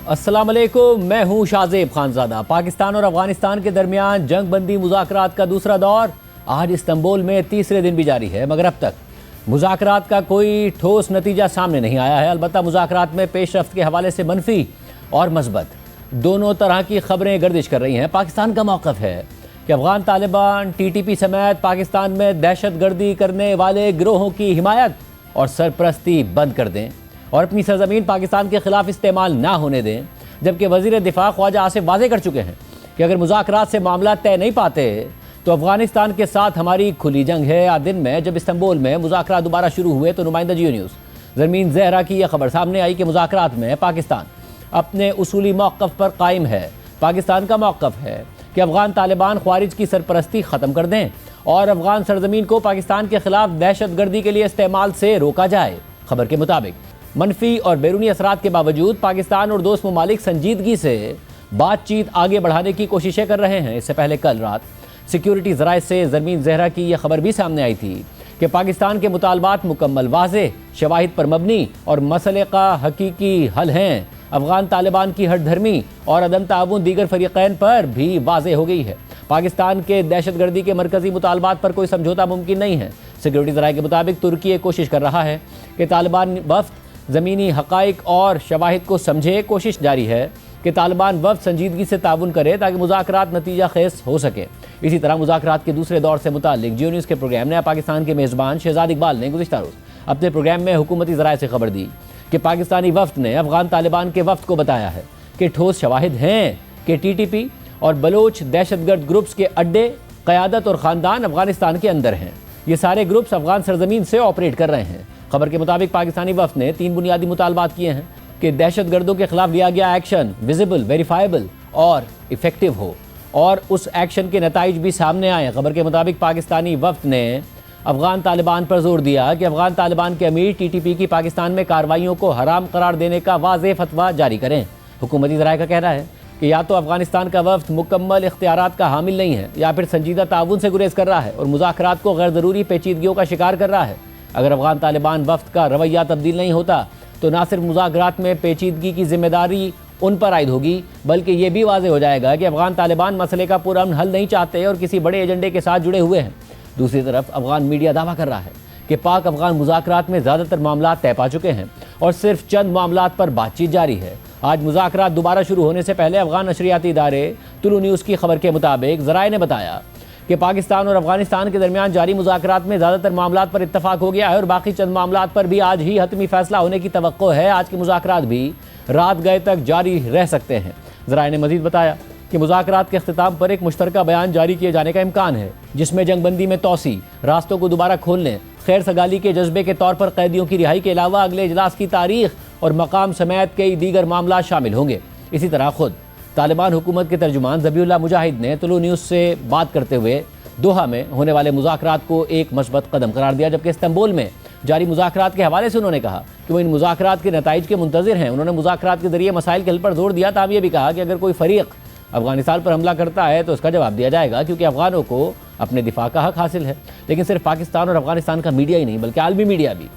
अस्सलाम वालेकुम, मैं हूं शाज़ेब खानज़ादा। पाकिस्तान और अफगानिस्तान के दरमियान जंग बंदी मुज़ाकरात का दूसरा दौर आज इस्तांबुल में तीसरे दिन भी जारी है, मगर अब तक मुज़ाकरात का कोई ठोस नतीजा सामने नहीं आया है। अलबत्ता मुज़ाकरात में पेशरफ्त के हवाले से मनफी और मस्बत दोनों तरह की खबरें गर्दिश कर रही हैं। पाकिस्तान का मौक़िफ़ है कि अफ़गान तालिबान TTP समेत पाकिस्तान में दहशतगर्दी करने वाले गिरोहों की हिमायत और सरपरस्ती बंद कर दें और अपनी सरजमीन पाकिस्तान के खिलाफ इस्तेमाल ना होने दें। जबकि वज़ीर दिफा ख्वाजा आसिफ वाज़े कर चुके हैं कि अगर मुज़ाकरात से मामला तय नहीं पाते तो अफ़गानिस्तान के साथ हमारी खुली जंग है। आज दिन में जब इस्तांबुल में मुज़ाकरात दोबारा शुरू हुए तो नुमाइंदा जियो न्यूज़ ज़रमीन ज़हरा की यह खबर सामने आई कि मुज़ाकरात में पाकिस्तान अपने उसूली मौक़िफ़ पर कायम है। पाकिस्तान का मौक़िफ़ है कि अफ़गान तालिबान ख्वारिज की सरपरस्ती ख़त्म कर दें और अफ़गान सरजमीन को पाकिस्तान के खिलाफ दहशतगर्दी के लिए इस्तेमाल से रोका जाए। खबर के मुताबिक मनफी और बैरूनी असरात के बावजूद पाकिस्तान और दोस्त ममालिक संजीदगी से बातचीत आगे बढ़ाने की कोशिशें कर रहे हैं। इससे पहले कल रात सिक्योरिटी ज़राए से ज़रमीन ज़हरा की यह खबर भी सामने आई थी कि पाकिस्तान के मुतालबात मुकम्मल वाज़ेह, शवाहिद पर मबनी और मसले का हकीकी हल हैं। अफ़गान तालिबान की हठधर्मी और अदम ताउन दीगर फरीक़ैन पर भी वाज़ेह हो गई है। पाकिस्तान के दहशतगर्दी के मरकज़ी मुतालबात पर कोई समझौता मुमकिन नहीं है। सिक्योरिटी ज़राए के मुताबिक तुर्की कोशिश कर रहा है कि तालिबान वफ़द ज़मीनी हक़ाइक़ और शवाहिद को समझे। कोशिश जारी है कि तालिबान वफ़द संजीदगी से ताउन करे ताकि मुज़ाकरात नतीजा खेज़ हो सके। इसी तरह मुज़ाकरात के दूसरे दौर से मुताल्लिक़ जियो न्यूज़ के प्रोग्राम ने पाकिस्तान के मेज़बान शहज़ाद इकबाल ने गुज़िश्ता रोज़ अपने प्रोग्राम में हुकूमती ज़राए से खबर दी कि पाकिस्तानी वफ़द ने अफ़गान तालिबान के वफ़द को बताया है कि ठोस शवाहिद हैं कि TTP और बलोच दहशतगर्द ग्रुप्स के अड्डे, क़यादत और ख़ानदान अफ़गानिस्तान के अंदर हैं। ये सारे ग्रुप्स अफ़गान सरजमीन से ऑपरेट कर रहे हैं। खबर के मुताबिक पाकिस्तानी वफ़द ने 3 बुनियादी मुतालबात किए हैं कि दहशतगर्दों के खिलाफ लिया गया एक्शन विजिबल, वेरीफाइबल और इफ़ेक्टिव हो और उस एक्शन के नताइज भी सामने आए। खबर के मुताबिक पाकिस्तानी वफ़द ने अफ़गान तालिबान पर जोर दिया कि अफ़गान तालिबान के अमीर TTP की पाकिस्तान में कार्रवाइयों को हराम करार देने का वाज़ेह फतवा जारी करें। हुकूमती ज़राए का कहना है कि या तो अफ़गानिस्तान का वफ़द मुकम्मल इख्तियारात का हामिल नहीं है या फिर संजीदा ताउन से गुरेज कर रहा है और मुज़ाकरात को गैर ज़रूरी पेचीदगियों का शिकार कर रहा है। अगर अफ़गान तालिबान वफ़द का रवैया तब्दील नहीं होता तो ना सिर्फ मुज़ाकरात में पेचीदगी की जिम्मेदारी उन पर आयद होगी बल्कि ये भी वाज़ेह हो जाएगा कि अफ़गान तालिबान मसले का पुरअमन हल नहीं चाहते और किसी बड़े एजेंडे के साथ जुड़े हुए हैं। दूसरी तरफ अफ़गान मीडिया दावा कर रहा है कि पाक अफ़गान मुज़ाकरात में ज़्यादातर मामला तय पा चुके हैं और सिर्फ चंद मामलात पर बातचीत जारी है। आज मुज़ाकरात दोबारा शुरू होने से पहले अफ़गान नशरियाती इदारे तुलु न्यूज़ की खबर के मुताबिक ज़राए ने बताया कि पाकिस्तान और अफ़गानिस्तान के दरमियान जारी मुज़ाकरात में ज़्यादातर मामलात पर इत्तफ़ाक़ हो गया है और बाकी चंद मामलात पर भी आज ही हतमी फ़ैसला होने की तवक्को है। आज के मुज़ाकरात भी रात गए तक जारी रह सकते हैं। ज़राए ने मज़ीद बताया कि मुज़ाकरात के अख्तिताम पर एक मुश्तरका बयान जारी किए जाने का इम्कान है जिसमें जंगबंदी में तोसी, रास्तों को दोबारा खोलने, खैर सगाली के जज्बे के तौर पर कैदियों की रिहाई के अलावा अगले इजलास की तारीख और मकाम समेत कई दीगर मामला शामिल होंगे। इसी तरह खुद तालिबान हुकूमत के तर्जुमान ज़बीउल्लाह मुजाहिद ने तुलु न्यूज़ से बात करते हुए दोहा में होने वाले मुज़ाकरात को एक मस्बत कदम करार दिया। जबकि इस्तांबुल में जारी मुज़ाकरात के हवाले से उन्होंने कहा कि वो इन मुज़ाकरात के नताइज के मुंतज़िर हैं। उन्होंने मुज़ाकरात के ज़रिए मसाइल के हल पर जोर दिया। ताहम ये भी कहा कि अगर कोई फ़रीक अफ़गानिस्तान पर हमला करता है तो उसका जवाब दिया जाएगा क्योंकि अफ़गानों को अपने दिफा का हक हासिल है। लेकिन सिर्फ पाकिस्तान और अफ़गानिस्तान का मीडिया ही नहीं बल्कि आलमी मीडिया भी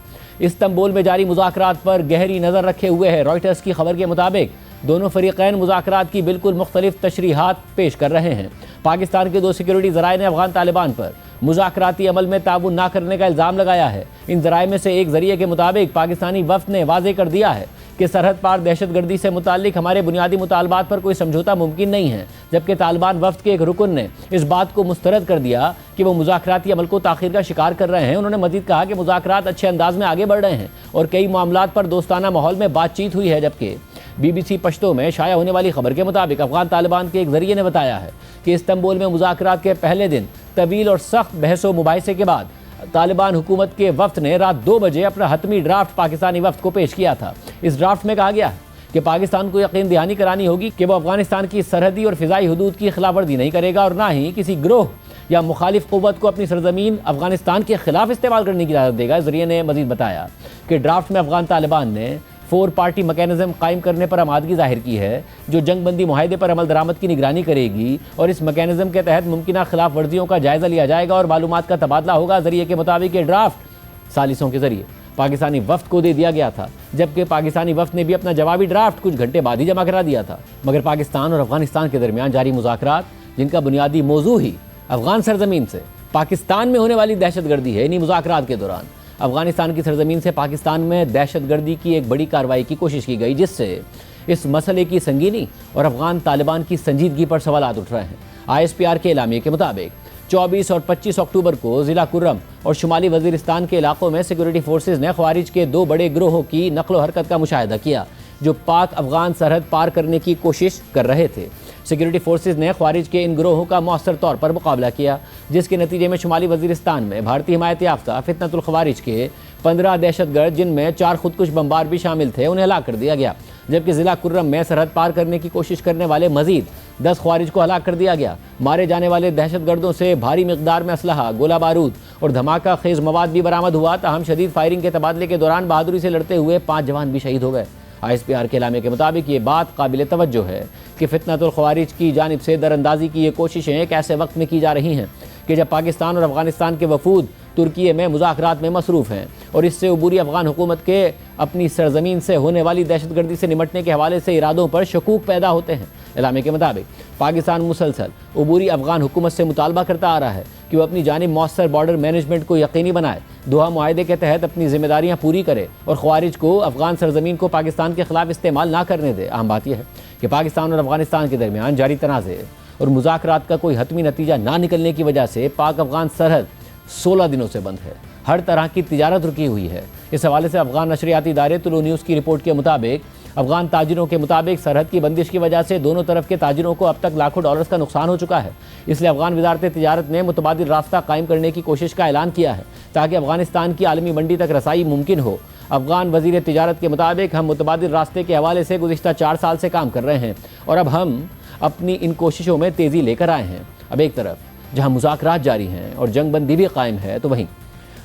इस्तांबुल में जारी मुज़ाकरात पर गहरी नज़र रखे हुए है। रॉयटर्स की खबर के मुताबिक दोनों फरीक़ैन मुज़ाकरात की बिल्कुल मुख्तलिफ तशरीहात पेश कर रहे हैं। पाकिस्तान के 2 सिक्योरिटी ज़राए ने अफ़गान तालिबान पर मुज़ाकराती अमल में ताउन ना करने का इल्ज़ाम लगाया है। इन ज़राए में से एक ज़रिए के मुताबिक पाकिस्तानी वफ़द ने वाज़ेह कर दिया है कि सरहद पार दहशतगर्दी से मुताल्लिक़ हमारे बुनियादी मुतालबात पर कोई समझौता मुमकिन नहीं है। जबकि तालिबान वफ़द के एक रुकन ने इस बात को मुस्तरद कर दिया कि वो मुज़ाकराती अमल को ताख़ीर का शिकार कर रहे हैं। उन्होंने मज़ीद कहा कि मुज़ाकरात अच्छे अंदाज में आगे बढ़ रहे हैं और कई मामलात पर दोस्ताना माहौल में बातचीत हुई है। जबकि BBC पश्तो में शाया होने वाली खबर के मुताबिक अफ़गान तालिबान के एक ज़रिए ने बताया है कि इस्तांबुल में मुज़ाकरात के पहले दिन तवील और सख्त बहस व मुबाहिसे के बाद तालिबान हुकूमत के वफ़द ने रात 2 बजे अपना हतमी ड्राफ्ट पाकिस्तानी वफ़द को पेश किया था। इस ड्राफ्ट में कहा गया है कि पाकिस्तान को यकीन दहानी करानी होगी कि वह अफ़गानिस्तान की सरहदी और फ़िज़ाई हदूद की खिलाफ वर्जी नहीं करेगा और ना ही किसी गिरोह या मुखालिफ क़ुव्वत को अपनी सरजमीन अफ़गानिस्तान के खिलाफ इस्तेमाल करने की इजाज़त देगा। इस ज़रिए ने मज़ीद बताया कि ड्राफ्ट में अफ़गान तालिबान ने 4 पार्टी मैकेनिज़्म कायम करने पर आमादगी जाहिर की है जो जंगबंदी मुआहदे पर अमल दरामद की निगरानी करेगी और इस मैकेनिज़्म के तहत मुमकिन खिलाफ वर्जियों का जायज़ा लिया जाएगा और मालूमात का तबादला होगा। ज़रिए के मुताबिक ये ड्राफ्ट सालिसों के ज़रिए पाकिस्तानी वफ्द को दे दिया गया था, जबकि पाकिस्तानी वफ्द ने भी अपना जवाबी ड्राफ्ट कुछ घंटे बाद ही जमा करा दिया था। मगर पाकिस्तान और अफगानिस्तान के दरमियान जारी मुज़ाकरात, जिनका बुनियादी मौजू ही अफगान सरजमीन से पाकिस्तान में होने वाली दहशतगर्दी है, इन्हीं मुज़ाकरात के दौरान अफगानिस्तान की सरजमीन से पाकिस्तान में दहशतगर्दी की एक बड़ी कार्रवाई की कोशिश की गई, जिससे इस मसले की संगीनी और अफगान तालिबान की संजीदगी पर सवालात उठ रहे हैं। ISPR के एलामिये के मुताबिक 24 और 25 अक्टूबर को ज़िला कुर्रम और शुमाली वज़ीरिस्तान के इलाकों में सिक्योरिटी फोर्सेज ने ख्वारिज के 2 बड़े गिरोहों की नकलो हरकत का मुशाहिदा किया, जो पाक अफगान सरहद पार करने की कोशिश कर रहे थे। सिक्योरिटी फोर्सेज ने ख्वारिज के इन गिरोहों का मौसर तौर पर मुकाबला किया, जिसके नतीजे में शुमाली वज़ीरिस्तान में भारतीय हिमायत याफ्ता फितनतुल ख्वारिज के 15 दहशतगर्द, जिनमें 4 खुदकुश बमबार भी शामिल थे, उन्हें हलाक कर दिया गया। जबकि ज़िला कुर्रम में सरहद पार करने की कोशिश करने वाले मजीद 10 ख्वारिज को हलाक कर दिया गया। मारे जाने वाले दहशतगर्दों से भारी मिकदार में असलहा, गोला बारूद और धमाका खेज मवाद भी बरामद हुआ। ताहम शदीद फायरिंग के तबादले के दौरान बहादुरी से लड़ते हुए 5 जवान भी शहीद हो गए। ISPR के एलामिये के मुताबिक ये बात काबिल तवज्जो है कि फितनतुल ख्वारिज की जानिब से दरअंदाजी की ये कोशिशें एक ऐसे वक्त में की जा रही हैं कि जब पाकिस्तान और अफगानिस्तान के वफूद तुर्की में मुज़ाकरात में मसरूफ़ हैं, और इससे अबूरी अफगान हुकूमत के अपनी सरजमीन से होने वाली दहशतगर्दी से निमटने के हवाले से इरादों पर शकूक पैदा होते हैं। एलामिये के मुताबिक पाकिस्तान मुसलसल अबूरी अफगान हुकूमत से मुतालबा करता आ रहा है कि वह अपनी जानिब मौसर बॉर्डर मैनेजमेंट को यकीनी बनाए, दोहा मुआहदे के तहत अपनी जिम्मेदारियाँ पूरी करे और ख्वारिज को अफगान सरजमीन को पाकिस्तान के खिलाफ इस्तेमाल ना करने दे। अहम बात यह है कि पाकिस्तान और अफगानिस्तान के दरमियान जारी तनाज़े और मुज़ाकरात का कोई हतमी नतीजा ना निकलने की वजह से पाक अफगान सरहद 16 दिनों से बंद है। हर तरह की तिजारत रुकी हुई है। इस हवाले से अफगान नशरियाती इदारे तुलू न्यूज़ की रिपोर्ट के मुताबिक अफगान ताजिरों के मुताबिक सरहद की बंदिश की वजह से दोनों तरफ के ताजिरों को अब तक लाखों डॉलर्स का नुकसान हो चुका है। इसलिए अफगान वजारत तिजारत ने मुतबादिल रास्ता कायम करने की कोशिश का ऐलान किया है, ताकि अफगानिस्तान की आलमी मंडी तक रसाई मुमकिन हो। अफगान वजीर तिजारत के मुताबिक हम मुतबादिल रास्ते के हवाले से गुज़िश्ता 4 साल से काम कर रहे हैं और अब हम अपनी इन कोशिशों में तेज़ी लेकर आए हैं। अब एक तरफ जहां मुज़ाकरात जारी हैं और जंगबंदी भी कायम है, तो वहीं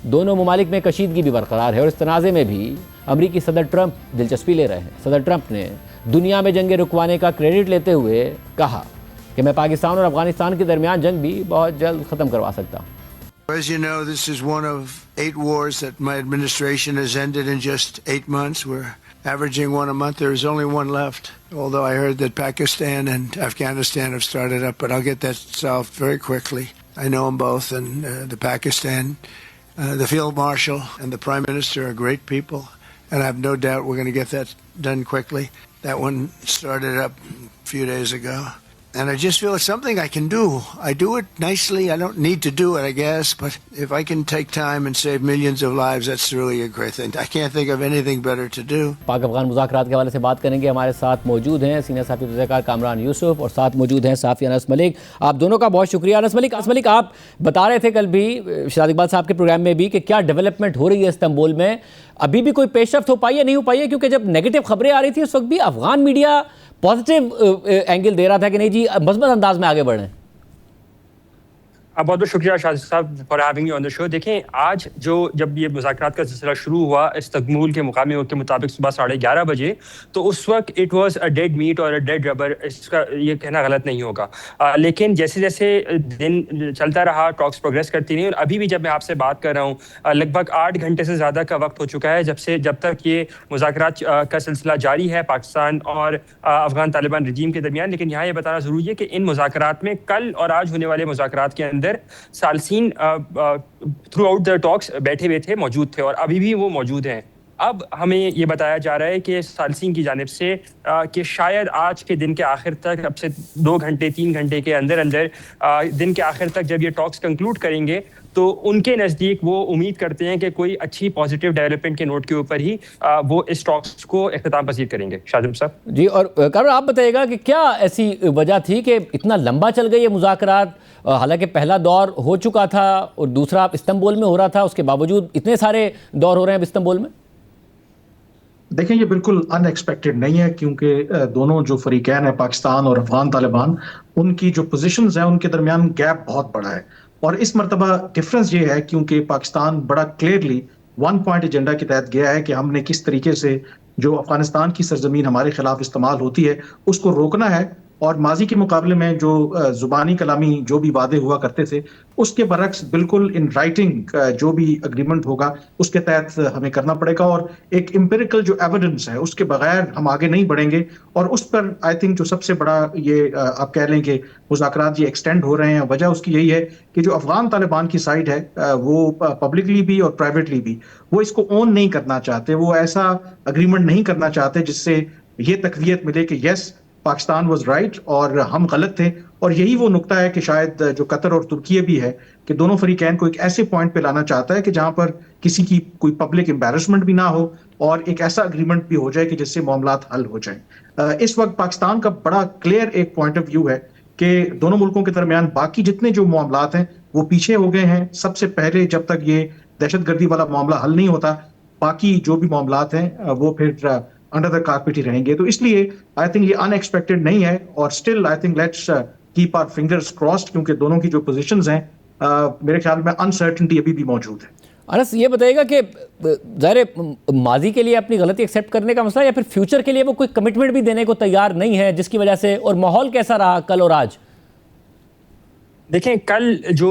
दोनों ममालिक में कशीदगी भी बरकरार है और इस तनाज़े में भी अमरीकी सदर ट्रंप दिलचस्पी ले रहे हैं। सदर ट्रंप ने दुनिया में जंगें रुकवाने का क्रेडिट लेते हुए कहा कि मैं पाकिस्तान और अफगानिस्तान के दरमियान जंग भी बहुत जल्द ख़त्म करवा सकता हूँ। As you know, this is one of 8 wars that my administration has ended in just 8 months. We're averaging one a month. There is only one left, although I heard that Pakistan and Afghanistan have started up, but I'll get that solved very quickly. I know them both, and the Pakistan, the Field Marshal and the Prime Minister are great people, and I have no doubt we're going to get that done quickly. That one started up a few days ago. And I just feel it's something I can do. I do it nicely. I don't need to do it, I guess. But if I can take time and save millions of lives, that's really a great thing. I can't think of anything better to do. पाक अफगान मुज़ाकरात के हवाले से बात करेंगे। हमारे साथ मौजूद हैं सीनियर सहाफ़ी तज़कियाकार कामरान यूसुफ और साथ मौजूद हैं सहाफ़ी अनस मलिक। आप दोनों का बहुत शुक्रिया। अनस मलिक, आप बता रहे थे कल भी शाद इकबाल साहब के प्रोग्राम में भी कि क्या डेवलपमेंट हो रही है इस्तांबुल में, अभी भी कोई पेशरफ्त हो पाई है, नहीं हो पाई है? क्योंकि जब नेगेटिव खबरें आ रही थी उस वक्त भी अफगान मीडिया पॉजिटिव एंगल दे रहा था कि नहीं जी मज़बूत अंदाज में आगे बढ़ें। बहुत बहुत शुक्रिया शाह साहब for having you on the show. देखें, आज जब ये मुज़ाकरात का सिलसिला शुरू हुआ इस्तंबुल के मुकामी वक्त के मुताबिक सुबह 11:30 बजे, तो उस वक्त it was a dead meat और अ डेड रबर, इसका ये कहना गलत नहीं होगा। लेकिन जैसे जैसे दिन चलता रहा, टॉक्स प्रोग्रेस करती रही, और अभी भी जब मैं आपसे बात कर रहा हूँ लगभग 8 घंटे से ज़्यादा का वक्त हो चुका है जब तक ये मुज़ाकरात का सिलसिला जारी है पाकिस्तान और अफगान तालिबान रजीम के दरमियान। लेकिन यहाँ ये बताना ज़रूरी है कि इन मुज़ाकरात में कल और आज होने वाले मुज़ाकरात के अंदर सालसीन थ्रू आउट द टॉक्स बैठे हुए थे, मौजूद थे और अभी भी वो मौजूद हैं। अब हमें ये बताया जा रहा है कि सालसीन की जानिब से कि शायद आज के दिन के आखिर तक, अब से 2 घंटे 3 घंटे के अंदर अंदर दिन के आखिर तक जब ये टॉक्स कंक्लूड करेंगे, तो उनके नज़दीक वो उम्मीद करते हैं कि कोई अच्छी पॉजिटिव डेवलपमेंट के नोट के ऊपर ही वो इस टॉक्स को इख्तिताम पसीर करेंगे। शाजिम साहब जी, और कामरान आप बताइएगा कि क्या ऐसी वजह थी कि इतना लंबा चल गए ये मुज़ाकरात? हालांकि पहला दौर हो चुका था और दूसरा इस्तांबुल में हो रहा था, उसके बावजूद इतने सारे दौर हो रहे हैं इस्तांबुल में। देखें, ये बिल्कुल अनएक्सपेक्टेड नहीं है, क्योंकि दोनों जो फरीकैन है, पाकिस्तान और अफगान तालिबान, उनकी जो पोजीशंस हैं उनके दरमियान गैप बहुत बड़ा है। और इस मरतबा डिफरेंस ये है क्योंकि पाकिस्तान बड़ा क्लियरली 1 पॉइंट एजेंडा के तहत गया है कि हमने किस तरीके से जो अफगानिस्तान की सरजमीन हमारे खिलाफ इस्तेमाल होती है उसको रोकना है, और माजी के मुकाबले में जो जुबानी कलामी जो भी वादे हुआ करते थे उसके बरक्स बिल्कुल इन राइटिंग जो भी अग्रीमेंट होगा उसके तहत हमें करना पड़ेगा, और एक एम्पिरिकल जो एविडेंस है उसके बगैर हम आगे नहीं बढ़ेंगे। और उस पर आई थिंक जो सबसे बड़ा ये आप कह लें कि मुज़ाकरात ये एक्सटेंड हो रहे हैं, वजह उसकी यही है कि जो अफगान तालिबान की साइड है वो पब्लिकली भी और प्राइवेटली भी वो इसको ओन नहीं करना चाहते, वो ऐसा अग्रीमेंट नहीं करना चाहते जिससे ये तकवीत मिले कि यस पाकिस्तान वाज राइट और हम गलत थे। और यही वो नुक्ता है कि शायद जो कतर और तुर्की भी है कि दोनों फरीकैन को एक ऐसे पॉइंट पे लाना चाहता है कि जहां पर किसी की कोई पब्लिक एम्बैरसमेंट भी ना हो और एक ऐसा अग्रीमेंट भी हो जाए कि जिससे मामलात हल हो जाए। इस वक्त पाकिस्तान का बड़ा क्लियर एक पॉइंट ऑफ व्यू है कि दोनों मुल्कों के दरमियान बाकी जितने जो मामलात हैं वो पीछे हो गए हैं। सबसे पहले जब तक ये दहशतगर्दी वाला मामला हल नहीं होता, बाकी जो भी मामलात हैं वो फिर अंडर द कारपेट ही रहेंगे। तो इसलिए आई थिंक ये अनएक्सपेक्टेड नहीं है, और still I think let's keep our fingers crossed, क्योंकि दोनों की जो पोजीशंस हैं मेरे ख्याल में अनसर्टेनिटी अभी भी मौजूद है। अनस, ये बताइएगा कि ज़ाहिर माजी के लिए अपनी गलती एक्सेप्ट करने का मसला, या फिर फ्यूचर के लिए वो कोई कमिटमेंट भी देने को तैयार नहीं है जिसकी वजह से, और माहौल कैसा रहा कल और आज? देखें, कल जो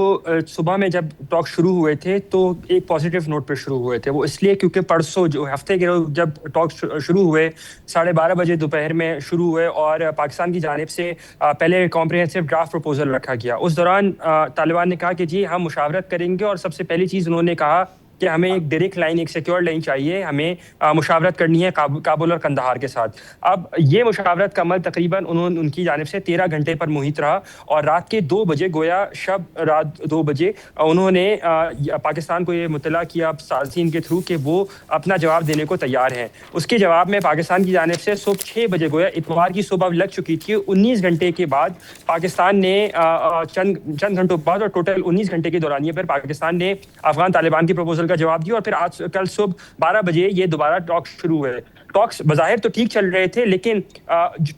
सुबह में जब टॉक शुरू हुए थे तो एक पॉजिटिव नोट पे शुरू हुए थे। वो इसलिए क्योंकि परसों जो हफ्ते के रोज जब टॉक शुरू हुए 12:30 बजे दोपहर में शुरू हुए और पाकिस्तान की जानिब से पहले कॉम्प्रिहेंसिव ड्राफ्ट प्रपोजल रखा गया। उस दौरान तालिबान ने कहा कि जी हम मुशावरत करेंगे, और सबसे पहली चीज़ उन्होंने कहा कि हमें एक डायरेक्ट लाइन, एक सिक्योर लाइन चाहिए, हमें मुशावरत करनी है काबुल और कंदहार के साथ। अब ये मुशावरत का अमल तकरीबन उनकी जानिब से 13 घंटे पर मुहित रहा, और रात के 2 बजे, गोया शब रात 2 बजे, उन्होंने पाकिस्तान को ये मुतला किया सालसीन के थ्रू कि वो अपना जवाब देने को तैयार हैं। उसके जवाब में पाकिस्तान की जानिब से सुबह 6 बजे, गोया इतवार की सुबह लग चुकी थी, 19 घंटे के बाद पाकिस्तान ने चंद घंटों बाद, और टोटल 19 घंटे के दौरान पर पाकिस्तान ने अफगान तालिबान की प्रपोजल का जवाब दिया। और फिर आज कल सुबह 12 बजे ये दोबारा टॉक शुरू हुए। टॉक्स बज़ाहिर तो ठीक चल रहे थे, लेकिन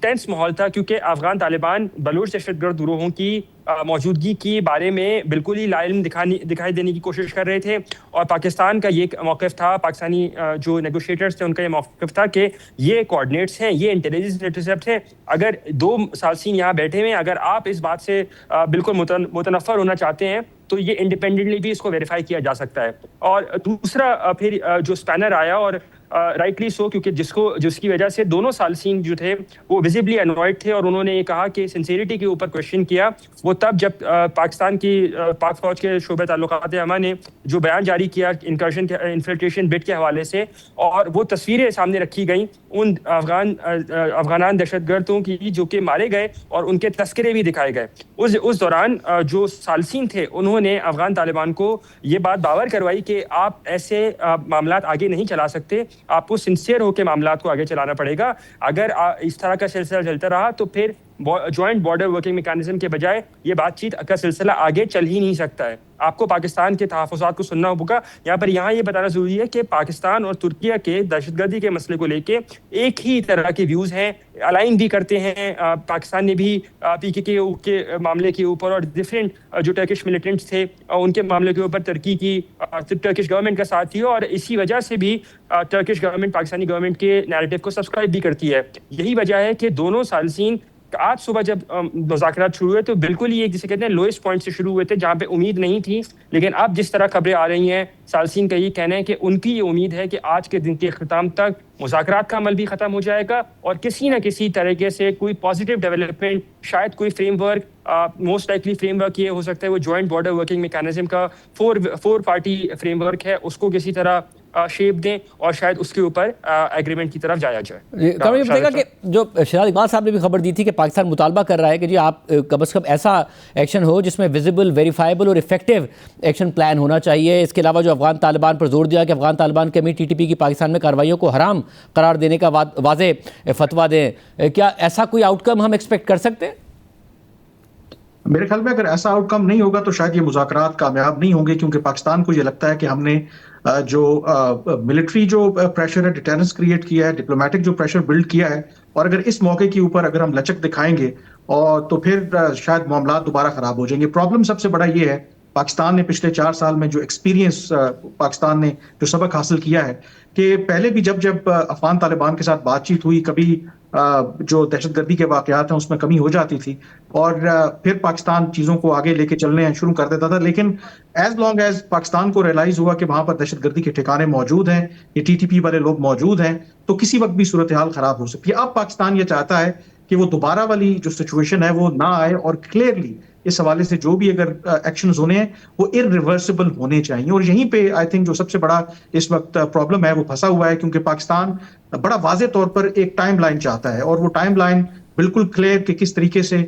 टेंस माहौल था, क्योंकि अफगान तालिबान बलूच दहशतगर्द गिरोहों की मौजूदगी के बारे में बिल्कुल ही लाइल्म दिखाई देने की कोशिश कर रहे थे। और पाकिस्तान का ये मौक़िफ़ था, पाकिस्तानी जो नेगोशिएटर्स थे उनका ये मौक़िफ़ था कि ये कोऑर्डिनेट्स हैं, ये इंटेलिजेंस इंटरसेप्ट हैं। अगर 2 सालसीन यहाँ बैठे हुए हैं, अगर आप इस बात से बिल्कुल मुतनफ़र होना चाहते हैं तो ये इंडिपेंडेंटली भी इसको वेरीफाई किया जा सकता है। और दूसरा फिर जो स्पैनर आया, और राइटली सो, क्योंकि जिसकी वजह से दोनों सालसीन जो थे वो विजिबली अनॉयड थे, और उन्होंने ये कहा कि सिंसियरिटी के ऊपर क्वेश्चन किया वो तब जब पाकिस्तान की पाक फौज के शोबे ताल्लुकात अमा ने जो बयान जारी किया इन्फिल्ट्रेशन बिट के हवाले से, और वो तस्वीरें सामने रखी गई उन अफगान दहशतगर्दों की जो कि मारे गए, और उनके तस्करे भी दिखाए गए। उस दौरान जो सालसीन थे उन्होंने अफगान तालिबान को ये बात बावर करवाई कि आप ऐसे मामलात आगे नहीं चला सकते, आपको सिंसियर होकर मामलात को आगे चलाना पड़ेगा। अगर इस तरह का सिलसिला चलता रहा तो फिर जॉइंट बॉर्डर वर्किंग मैकेनिज्म के बजाय ये बातचीत का सिलसिला आगे चल ही नहीं सकता है। आपको पाकिस्तान के तहफ़्फ़ुज़ात को सुनना होगा। यहाँ ये बताना ज़रूरी है कि पाकिस्तान और तुर्किया के दहशतगर्दी के मसले को लेके एक ही तरह के व्यूज़ हैं, अलाइन भी करते हैं। पाकिस्तान ने भी PKK के मामले के ऊपर और डिफरेंट जो टर्किश मिलिटेंट्स थे उनके मामले के ऊपर टर्किश गवर्नमेंट का साथ थी, और इसी वजह से भी टर्किश गवर्नमेंट पाकिस्तानी गवर्नमेंट के नैरेटिव को सब्सक्राइब भी करती है। यही वजह है कि दोनों सालसीन आज सुबह जब मुज़ाकरात शुरू हुए तो बिल्कुल ही एक, जिसे कहते हैं, लोएस्ट पॉइंट से शुरू हुए थे, जहां पे उम्मीद नहीं थी। लेकिन अब जिस तरह खबरें आ रही हैं, सालसीन का ये कहना है कि उनकी ये उम्मीद है कि आज के दिन के अख्ताम तक मुज़ाकरात का अमल भी ख़त्म हो जाएगा, और किसी न किसी तरीके से कोई पॉजिटिव डेवलपमेंट, शायद कोई फ्रेमवर्क, मोस्ट लाइकली फ्रेमवर्क ये हो सकता है वो जॉइंट बॉर्डर वर्किंग मैकेनिज्म का 4 पार्टी फ्रेमवर्क है, उसको किसी तरह शेप दें और शायद उसके ऊपर एग्रीमेंट की तरफ जाया जाए। ये बताएगा कि जो शहजाद इकबाल साहब ने भी खबर दी थी कि पाकिस्तान मुतालबा कर रहा है कि जी आप कम अज़ कम ऐसा एक्शन हो जिसमें विजिबल, वेरीफाइबल और इफेक्टिव एक्शन प्लान होना चाहिए। इसके अलावा जो अफगान तालिबान पर जोर दिया कि अफगान तालिबान के अमीर TTP की पाकिस्तान में कार्रवाइयों को हराम करार देने का वाज़े फतवा दें। क्या ऐसा कोई आउटकम हम एक्सपेक्ट कर सकते हैं? मेरे ख्याल में अगर ऐसा आउटकम नहीं होगा तो शायद ये मुज़ाकरात कामयाब नहीं होंगे, क्योंकि पाकिस्तान को ये लगता है कि हमने जो मिलिट्री जो प्रेशर है, डिटेरेंस क्रिएट किया है, डिप्लोमेटिक जो प्रेशर बिल्ड किया है, और अगर इस मौके के ऊपर अगर हम लचक दिखाएंगे और तो फिर शायद मामला दोबारा खराब हो जाएंगे। प्रॉब्लम सबसे बड़ा ये है, पाकिस्तान ने पिछले 4 साल में जो एक्सपीरियंस पाकिस्तान ने जो सबक हासिल किया है कि पहले भी जब अफगान तालिबान के साथ बातचीत हुई, कभी जो दहशतगर्दी के वाकयात हैं उसमें कमी हो जाती थी और फिर पाकिस्तान चीज़ों को आगे लेके चलने शुरू कर देता था। लेकिन एज लॉन्ग एज पाकिस्तान को रियलाइज हुआ कि वहां पर दहशतगर्दी के ठिकाने मौजूद हैं, ये टीटीपी वाले लोग मौजूद हैं, तो किसी वक्त भी सूरत हाल खराब हो सकती है। अब पाकिस्तान ये चाहता है कि वो दोबारा वाली जो सिचुएशन है वो ना आए और क्लियरली इस हवाले से जो भी अगर एक्शंस होने हैं वो इरिवर्सिबल होने चाहिए। और यहीं पे आई थिंक जो सबसे बड़ा इस वक्त प्रॉब्लम है वो फंसा हुआ है, क्योंकि पाकिस्तान बड़ा वाजे तौर पर एक टाइम लाइन चाहता है और वो टाइम लाइन बिल्कुल क्लियर कि किस तरीके से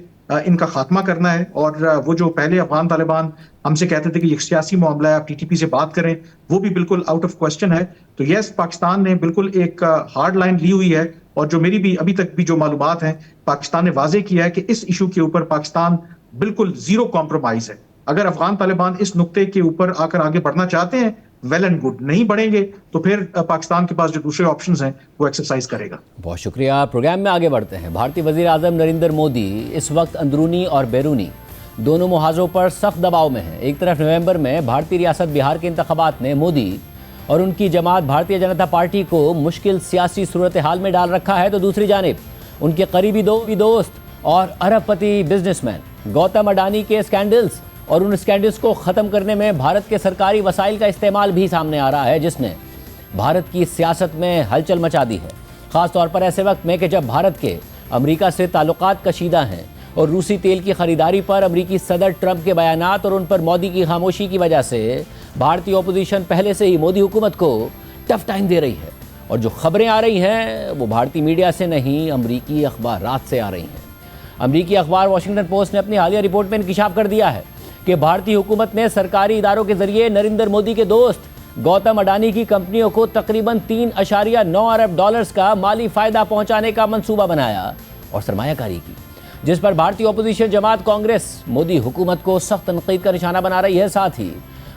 इनका खात्मा करना है। और वो जो पहले अफगान तालिबान हमसे कहते थे कि एक सियासी मामला है, आप टीटीपी से बात करें, वो भी बिल्कुल आउट ऑफ क्वेश्चन है। तो यस, पाकिस्तान ने बिल्कुल एक हार्ड लाइन ली हुई है और जो मेरी भी अभी तक भी जो मालूमात हैं, पाकिस्तान ने वाजे किया है कि इस इशू के ऊपर पाकिस्तान बिल्कुल जीरो कॉम्प्रोमाइज है। अगर अफगान तालिबान इस नुक्ते के ऊपर आकर आगे बढ़ना चाहते हैं, वेल एंड गुड, नहीं बढ़ेंगे तो फिर पाकिस्तान के पास जो दूसरे ऑप्शंस हैं वो एक्सरसाइज करेगा। बहुत शुक्रिया। प्रोग्राम में आगे बढ़ते हैं। भारतीय वजीर आजम नरेंद्र मोदी इस वक्त अंदरूनी और बैरूनी दोनों मुहाजों पर सख्त दबाव में हैं। एक तरफ नवंबर में भारतीय रियासत बिहार के इंतखाबात ने मोदी और उनकी जमात भारतीय जनता पार्टी को मुश्किल सियासी सूरत हाल में डाल रखा है, तो दूसरी जानिब उनके करीबी दोस्त और अरबपति बिजनेसमैन गौतम अडानी के स्कैंडल्स और उन स्कैंडल्स को ख़त्म करने में भारत के सरकारी वसाइल का इस्तेमाल भी सामने आ रहा है, जिसने भारत की सियासत में हलचल मचा दी है। ख़ास तौर पर ऐसे वक्त में कि जब भारत के अमेरिका से ताल्लुकात कशीदा हैं और रूसी तेल की ख़रीदारी पर अमेरिकी सदर ट्रंप के बयानात और उन पर मोदी की खामोशी की वजह से भारतीय ओपोजिशन पहले से ही मोदी हुकूमत को टफ टाइम दे रही है। और जो खबरें आ रही हैं वो भारतीय मीडिया से नहीं, अमरीकी अखबारात से आ रही हैं। अमरीकी अखबार वॉशिंगटन पोस्ट ने अपनी हालिया रिपोर्ट में इंकिशाफ कर दिया है कि भारतीय हुकूमत ने सरकारी इदारों के जरिए नरेंद्र मोदी के दोस्त गौतम अडानी की कंपनियों को तकरीबन 3.9 अरब डॉलर्स का माली फायदा पहुंचाने का मंसूबा बनाया और सरमायाकारी की, जिस पर भारतीय ओपोजिशन जमात कांग्रेस मोदी हुकूमत को सख्त तनकीद का निशाना बना रही है। साथ ही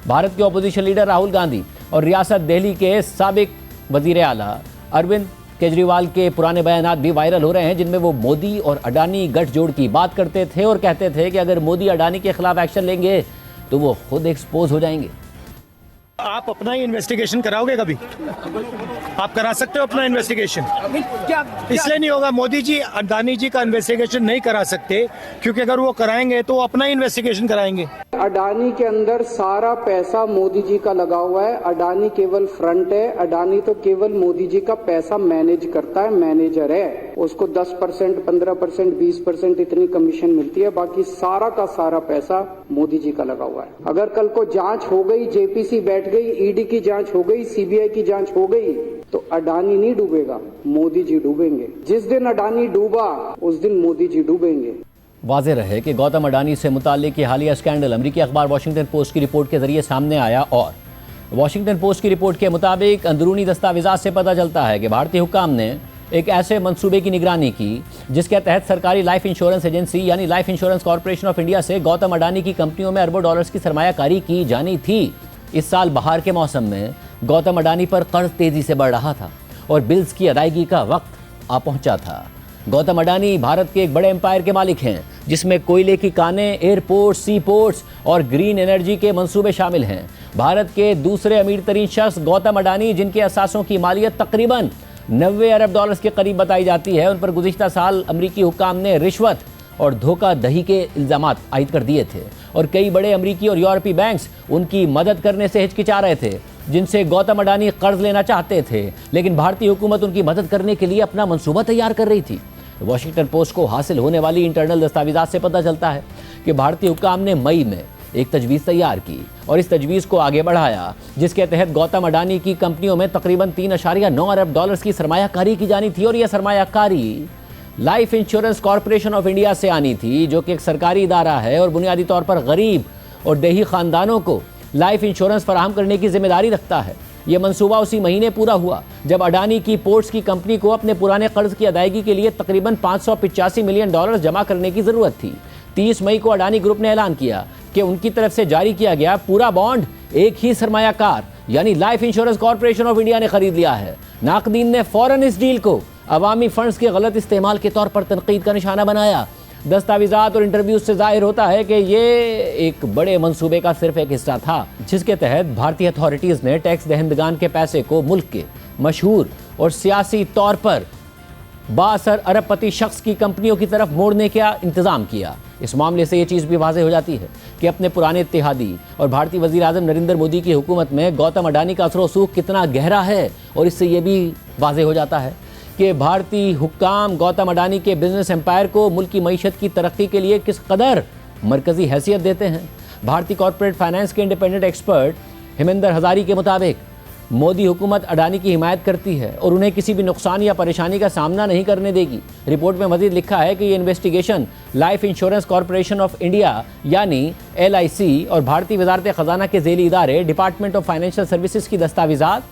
भारत के ओपोजिशन लीडर राहुल गांधी और रियासत दिल्ली के साबिक वजीर आला अरविंद केजरीवाल के पुराने बयानात भी वायरल हो रहे हैं, जिनमें वो मोदी और अडानी गठजोड़ की बात करते थे और कहते थे कि अगर मोदी अडानी के खिलाफ एक्शन लेंगे तो वो खुद एक्सपोज हो जाएंगे। आप अपना ही इन्वेस्टिगेशन कराओगे? कभी आप करा सकते हो अपना इन्वेस्टिगेशन? इसलिए नहीं होगा। मोदी जी अडानी जी का इन्वेस्टिगेशन नहीं करा सकते क्योंकि अगर वो कराएंगे तो वो अपना ही इन्वेस्टिगेशन कराएंगे। अडानी के अंदर सारा पैसा मोदी जी का लगा हुआ है। अडानी केवल फ्रंट है। अडानी तो केवल मोदी जी का पैसा मैनेज करता है, मैनेजर है। उसको 10%, 15%, 20% इतनी कमीशन मिलती है, बाकी सारा का सारा पैसा मोदी जी का लगा हुआ है। अगर कल को जांच हो गई, जेपीसी बैठ गई, ईडी की जांच हो गई, सीबीआई की जांच हो गई, तो अडानी नहीं डूबेगा, मोदी जी डूबेंगे। जिस दिन अडानी डूबा उस दिन मोदी जी डूबेंगे। वाज़ेह रहे कि गौतम अडानी से मुताल्लिक ये हालिया स्कैंडल अमरीकी अखबार वॉशिंगटन पोस्ट की रिपोर्ट के जरिए सामने आया और वॉशिंगटन पोस्ट की रिपोर्ट के मुताबिक अंदरूनी दस्तावेज़ात से पता चलता है कि भारतीय हुक्काम ने एक ऐसे मंसूबे की निगरानी की जिसके तहत सरकारी लाइफ इंश्योरेंस एजेंसी यानी life insurance corporation of India से गौतम अडानी की कंपनियों में अरबों डॉलर्स की सरमायाकारी की जानी थी। इस साल बहार के मौसम में गौतम अडानी पर कर्ज तेजी से बढ़ रहा था और बिल्स की अदायगी का वक्त आ पहुंचा था। गौतम अडानी भारत के एक बड़े एम्पायर के मालिक हैं, जिसमें कोयले की कानें, एयरपोर्ट्स, सी पोर्ट्स और ग्रीन एनर्जी के मंसूबे शामिल हैं। भारत के दूसरे अमीर तरीन शख्स गौतम अडानी, जिनके असासों की मालियत तकरीबन 90 अरब डॉलर्स के करीब बताई जाती है, उन पर गुज़िश्ता साल अमरीकी हुक्काम ने रिश्वत और धोखाधड़ी के इल्ज़ामात आयद कर दिए थे और कई बड़े अमरीकी और यूरोपीय बैंक्स उनकी मदद करने से हिचकिचा रहे थे, जिनसे गौतम अडानी कर्ज लेना चाहते थे, लेकिन भारतीय हुकूमत उनकी मदद करने के लिए अपना मंसूबा तैयार कर रही थी। वॉशिंगटन पोस्ट को हासिल होने वाली इंटरनल दस्तावेज़ात से पता चलता है कि भारतीय हुक्काम ने मई में एक तजवीज़ तैयार की और इस तजवीज़ को आगे बढ़ाया, जिसके तहत गौतम अडानी की कंपनियों में तकरीबन 3.9 अरब डॉलर्स की सरमायाकारी की जानी थी और यह सरमायाकारी life insurance corporation of India से आनी थी, जो कि एक सरकारी इदारा है और बुनियादी तौर पर गरीब और देही ख़ानदानों को लाइफ इंश्योरेंस फराहम करने की जिम्मेदारी रखता है। यह मंसूबा उसी महीने पूरा हुआ जब अडानी की पोर्ट्स की कंपनी को अपने पुराने कर्ज की अदायगी के लिए तकरीबन 585 मिलियन डॉलर जमा करने की ज़रूरत थी। 30 मई को अडानी ग्रुप ने ऐलान किया कि उनकी तरफ से जारी किया गया पूरा बॉन्ड एक ही सरमायाकार यानी life insurance corporation of India ने खरीद लिया है। नाकदीन ने फौरन इस डील को अवामी फंड्स के गलत इस्तेमाल के तौर पर तनकीद का निशाना बनाया। दस्तावेज़ात और इंटरव्यूज से जाहिर होता है कि ये एक बड़े मंसूबे का सिर्फ एक हिस्सा था, जिसके तहत भारतीय अथॉरिटीज़ ने टैक्स दहंदगान के पैसे को मुल्क के मशहूर और सियासी तौर पर बासर अरबपति शख्स की कंपनियों की तरफ मोड़ने का इंतजाम किया। इस मामले से ये चीज़ भी वाज़ेह हो जाती है कि अपने पुराने इत्तेहादी और भारतीय वज़ीर आज़म नरेंद्र मोदी की हुकूमत में गौतम अडानी का असर-ओ-रसूख कितना गहरा है। और इससे ये भी वाज़ेह हो जाता है कि भारतीय हुक्काम गौतम अडानी के बिजनेस एम्पायर को मुल्क की मईशत की तरक्की के लिए किस कदर मरकज़ी हैसियत देते हैं। भारतीय कॉर्पोरेट फाइनेंस के इंडिपेंडेंट एक्सपर्ट हेमेंद्र हजारी के मुताबिक मोदी हुकूमत अडानी की हिमायत करती है और उन्हें किसी भी नुकसान या परेशानी का सामना नहीं करने देगी। रिपोर्ट में मजीद लिखा है कि ये investigation life insurance corporation of India यानी LIC और भारतीय वजारत ख़जाना के ज़ेली इदारे डिपार्टमेंट ऑफ फाइनेंशियल सर्विसेज की दस्तावेज़ात,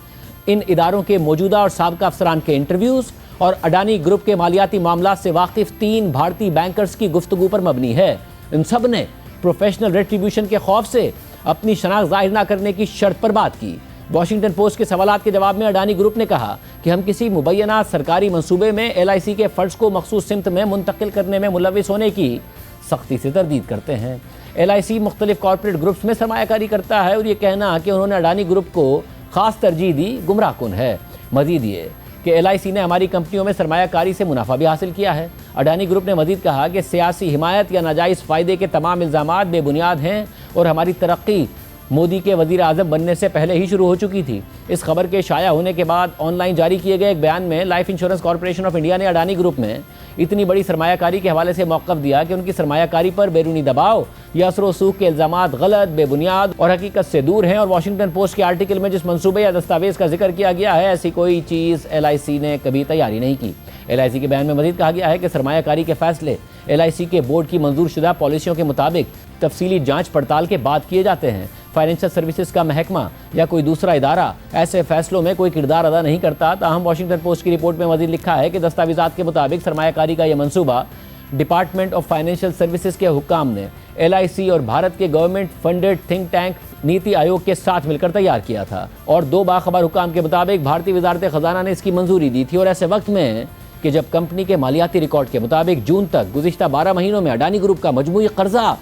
इन इदारों के मौजूदा और साबका अफसरान के इंटरव्यूज़ और अडानी ग्रुप के मालियाती मामलात से वाकिफ़ 3 भारतीय बैंकर्स की गुफ्तगू पर मबनी है। इन सब ने प्रोफेशनल रेट्रीब्यूशन के खौफ से अपनी शनाख्त ज़ाहिर न करने की शर्त पर बात की। वॉशिंगटन पोस्ट के सवालात के जवाब में अडानी ग्रुप ने कहा कि हम किसी मुबैना सरकारी मंसूबे में LIC के फ़र्ज को मखसूस सिमत में मुंतकिल करने में मुलविस होने की सख्ती से तरदीद करते हैं। LIC मुख्तलिफ कॉर्पोरेट ग्रुप्स में सरमायाकारी करता है और ये कहना कि उन्होंने अडानी ग्रुप को ख़ास तरजीह दी गुमराहकुन है। मजीद ये कि LIC ने हमारी कंपनियों में सरमायाकारी से मुनाफा भी हासिल किया है। अडानी ग्रुप ने मजीद कहा कि सियासी हिमायत या नाजायज़ फ़ायदे के तमाम इल्ज़ामात बेबुनियाद हैं और हमारी तरक्की मोदी के वज़ीर आज़म बनने से पहले ही शुरू हो चुकी थी। इस खबर के शाया होने के बाद ऑनलाइन जारी किए गए एक बयान में life insurance corporation of India ने अडानी ग्रुप में इतनी बड़ी सरमायाकारी के हवाले से मौक़िफ़ दिया कि उनकी सरमायाकारी पर बैरूनी दबाव या असर-ओ-रसूख के इल्ज़ामात गलत, बेबुनियाद और हकीकत से दूर हैं। और वाशिंगटन पोस्ट के आर्टिकल में जिस मंसूबे या दस्तावेज़ का जिक्र किया गया है, ऐसी कोई चीज़ LIC ने कभी तैयारी नहीं की। LIC के बयान में मज़ीद कहा गया है कि सरमायाकारी के फ़ैसले LIC के बोर्ड की मंजूर शुदा पॉलिसियों के मुताबिक तफसीली जाँच पड़ताल के बाद किए जाते हैं। फाइनेंशियल सर्विसेज का महकमा या कोई दूसरा इदारा ऐसे फैसलों में कोई किरदार अदा नहीं करता। ताहम वाशिंगटन पोस्ट की रिपोर्ट में मज़ीद लिखा है कि दस्तावेज़ात के मुताबिक सरमायाकारी का यह मंसूबा डिपार्टमेंट ऑफ फाइनेंशियल सर्विसेज के हुक्काम ने LIC और भारत के government funded think tank NITI Aayog के साथ मिलकर तैयार किया था। और 2 बाखबर हुक्काम के मुताबिक भारतीय वजारत ख़जाना ने इसकी मंजूरी दी थी। और ऐसे वक्त में कि जब कंपनी के मालियाती रिकॉर्ड के मुताबिक जून तक गुज़िश्ता 12 महीनों में अडानी ग्रुप का मजमूई कर्जा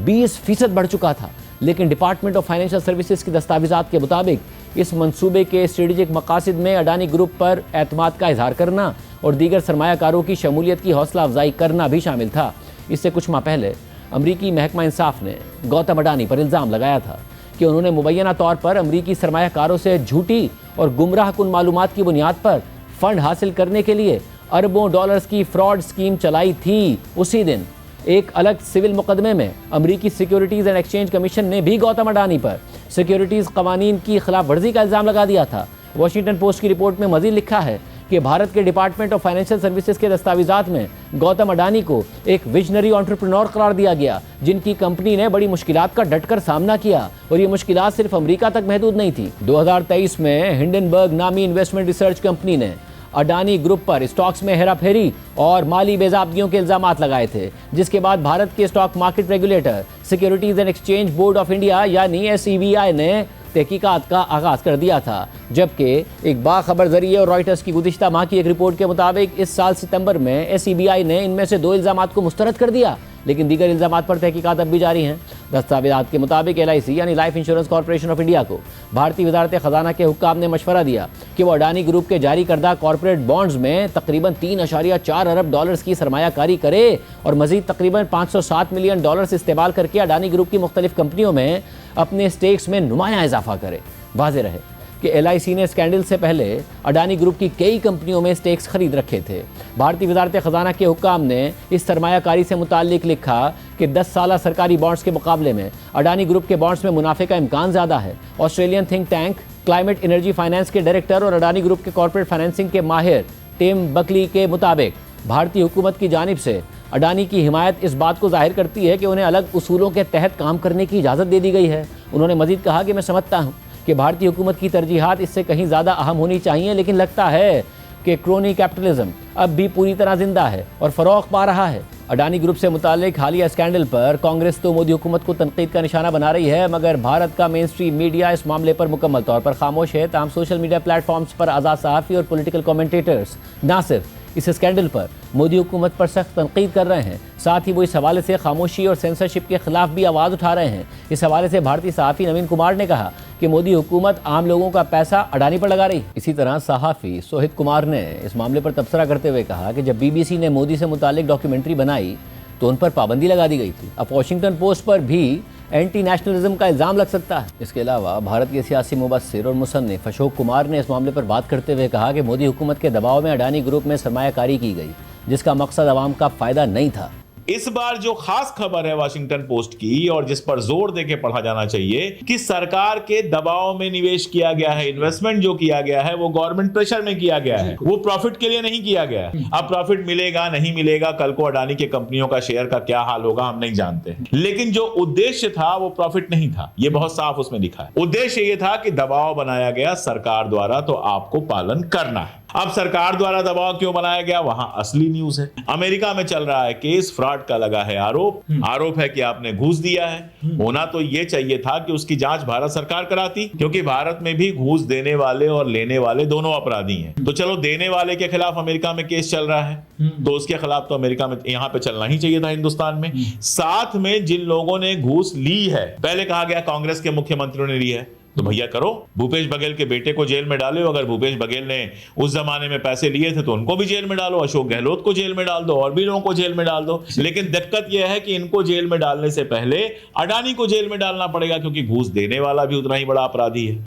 20% बढ़ चुका था, लेकिन डिपार्टमेंट ऑफ फाइनेंशियल सर्विसेज की दस्तावेज़ात के मुताबिक इस मंसूबे के स्ट्रेटेजिक मकासद में अडानी ग्रुप पर एतमाद का इजहार करना और दीगर सरमायाकारों की शमूलियत की हौसला अफजाई करना भी शामिल था। इससे कुछ माह पहले अमरीकी महकमा इंसाफ ने गौतम अडानी पर इल्ज़ाम लगाया था कि उन्होंने मुबैना तौर पर अमरीकी सरमायाकारों से झूठी और गुमराह कुन मालूमात की बुनियाद पर फ़ंड हासिल करने के लिए अरबों डॉलर्स की फ्रॉड स्कीम चलाई थी। उसी दिन एक अलग सिविल मुकदमे में अमरीकी सिक्योरिटीज़ एंड एक्सचेंज कमीशन ने भी गौतम अडानी पर सिक्योरिटीज़ कवानीन की खिलाफ वर्जी का इल्ज़ाम लगा दिया था। वॉशिंगटन पोस्ट की रिपोर्ट में मज़ीद लिखा है कि भारत के डिपार्टमेंट ऑफ फाइनेंशियल सर्विसेज के दस्तावेज़ात में गौतम अडानी को एक विजनरी एंटरप्रेन्योर करार दिया गया, जिनकी कंपनी ने बड़ी मुश्किलात का डटकर सामना किया। और ये मुश्किलात सिर्फ अमेरिका तक महदूद नहीं थी। 2023 में हिंडनबर्ग नामी इन्वेस्टमेंट रिसर्च कंपनी ने अडानी ग्रुप पर स्टॉक्स में हेराफेरी और माली बेज़ाब्तियों के इल्ज़ामात लगाए थे, जिसके बाद भारत के stock market regulator securities and exchange board of India यानी SEBI ने तहकीकात का आगाज़ कर दिया था। जबकि एक बाखबर जरिए और रॉयटर्स की गुज़िश्ता माह की एक रिपोर्ट के मुताबिक इस साल सितंबर में SEBI ने इनमें से 2 इल्ज़ामात को मुस्तरद कर दिया, लेकिन दीगर इल्ज़ामात पर तहकीकात अब भी जारी हैं। दस्तावेज़ात के मुताबिक LIC यानी life insurance corporation of India को भारतीय वजारत ख़जाना के हुक्काम ने मशवरा दिया कि वो अडानी ग्रुप के जारी करदा कॉरपोरेट बॉन्ड्स में तकरीबन 3.4 अरब डॉलर्स की सरमायाकारी करे और मजीद तकरीबन 507 मिलियन डॉलर्स इस्तेमाल करके अडानी ग्रुप की मुख्तलिफ कंपनियों में अपने स्टेक्स में नुमाया इजाफा करे। वाज़ेह रहे कि LIC ने स्कैंडल से पहले अडानी ग्रुप की कई कंपनियों में स्टेक्स खरीद रखे थे। भारतीय वजारत ख़जाना के हुक्काम ने इस सरमायाकारी से मुताल्लिक लिखा कि 10 साला सरकारी बॉन्ड्स के मुकाबले में अडानी ग्रुप के बॉन्ड्स में मुनाफे का इम्कान ज़्यादा है। Australian think tank climate energy finance के डायरेक्टर और अडानी ग्रुप के कॉर्पोरेट फाइनेंसिंग के माहिर टिम बकली के मुताबिक भारतीय हुकूमत की जानिब से अडानी की हिमायत इस बात को जाहिर करती है कि उन्हें अलग उसूलों के तहत काम करने की इजाज़त दे दी गई है। उन्होंने मजीद कहा कि मैं समझता हूँ कि भारतीय हुकूमत की तरजीहात इससे कहीं ज़्यादा अहम होनी चाहिए, लेकिन लगता है कि क्रोनी कैपिटलिज्म अब भी पूरी तरह जिंदा है और फ़रोग़ पा रहा है। अडानी ग्रुप से मुतालिक हालिया स्कैंडल पर कांग्रेस तो मोदी हुकूमत को तनकीद का निशाना बना रही है, मगर भारत का मेन स्ट्रीम मीडिया इस मामले पर मुकम्मल तौर पर खामोश है। तमाम सोशल मीडिया प्लेटफॉर्म्स पर आज़ाद सहाफ़ी और पॉलिटिकल कमेंटेटर्स न सिर्फ इस स्कैंडल पर मोदी हुकूमत पर सख्त तनकीद कर रहे हैं। साथ ही वो इस हवाले से खामोशी और सेंसरशिप के खिलाफ भी आवाज़ उठा रहे हैं। इस हवाले से भारतीय सहाफ़ी नवीन कुमार ने कहा कि मोदी हुकूमत आम लोगों का पैसा अडानी पर लगा रही। इसी तरह सहाफ़ी सोहित कुमार ने इस मामले पर तबसरा करते हुए कहा कि जब BBC ने मोदी से मुतालिक डॉक्यूमेंट्री बनाई तो उन पर पाबंदी लगा दी गई थी। अब वॉशिंगटन पोस्ट पर भी एंटी नेशनलिज्म का इल्ज़ाम लग सकता है। इसके अलावा भारत के सियासी मुबस्सिर और मुसन्निफ अशोक कुमार ने इस मामले पर बात करते हुए कहा कि मोदी हुकूमत के दबाव में अडानी ग्रुप में सरमायाकारी की गई, जिसका मकसद अवाम का फ़ायदा नहीं था। इस बार जो खास खबर है वाशिंगटन पोस्ट की और जिस पर जोर देके पढ़ा जाना चाहिए कि सरकार के दबाव में निवेश किया गया है, इन्वेस्टमेंट जो किया गया है वो गवर्नमेंट प्रेशर में किया गया है, वो प्रॉफिट के लिए नहीं किया गया है। अब प्रॉफिट मिलेगा नहीं मिलेगा, कल को अडानी के कंपनियों का शेयर का क्या हाल होगा हम नहीं जानते, लेकिन जो उद्देश्य था वो प्रॉफिट नहीं था, ये बहुत साफ उसमें लिखा है। उद्देश्य ये था कि दबाव बनाया गया सरकार द्वारा, तो आपको पालन करना है। अब सरकार द्वारा दबाव क्यों बनाया गया, वहां असली न्यूज है। अमेरिका में चल रहा है केस, फ्रॉड का लगा है आरोप है कि आपने घूस दिया है। होना तो ये चाहिए था कि उसकी जांच भारत सरकार कराती, क्योंकि भारत में भी घूस देने वाले और लेने वाले दोनों अपराधी हैं। तो चलो, देने वाले के खिलाफ अमेरिका में केस चल रहा है, तो उसके खिलाफ तो अमेरिका में यहाँ पे चलना ही चाहिए था, हिंदुस्तान में। साथ में जिन लोगों ने घूस ली है, पहले कहा गया कांग्रेस के मुख्यमंत्रियों ने ली है, तो भैया करो, भूपेश बघेल के बेटे को जेल में डालो। अगर भूपेश बघेल ने उस जमाने में पैसे लिए थे तो उनको भी जेल में डालो, अशोक गहलोत को जेल में डाल दो, और भी लोगों को जेल में डाल दो। लेकिन दिक्कत यह है कि इनको जेल में डालने से पहले अडानी को जेल में डालना पड़ेगा, क्योंकि घूस देने वाला भी उतना ही बड़ा अपराधी है।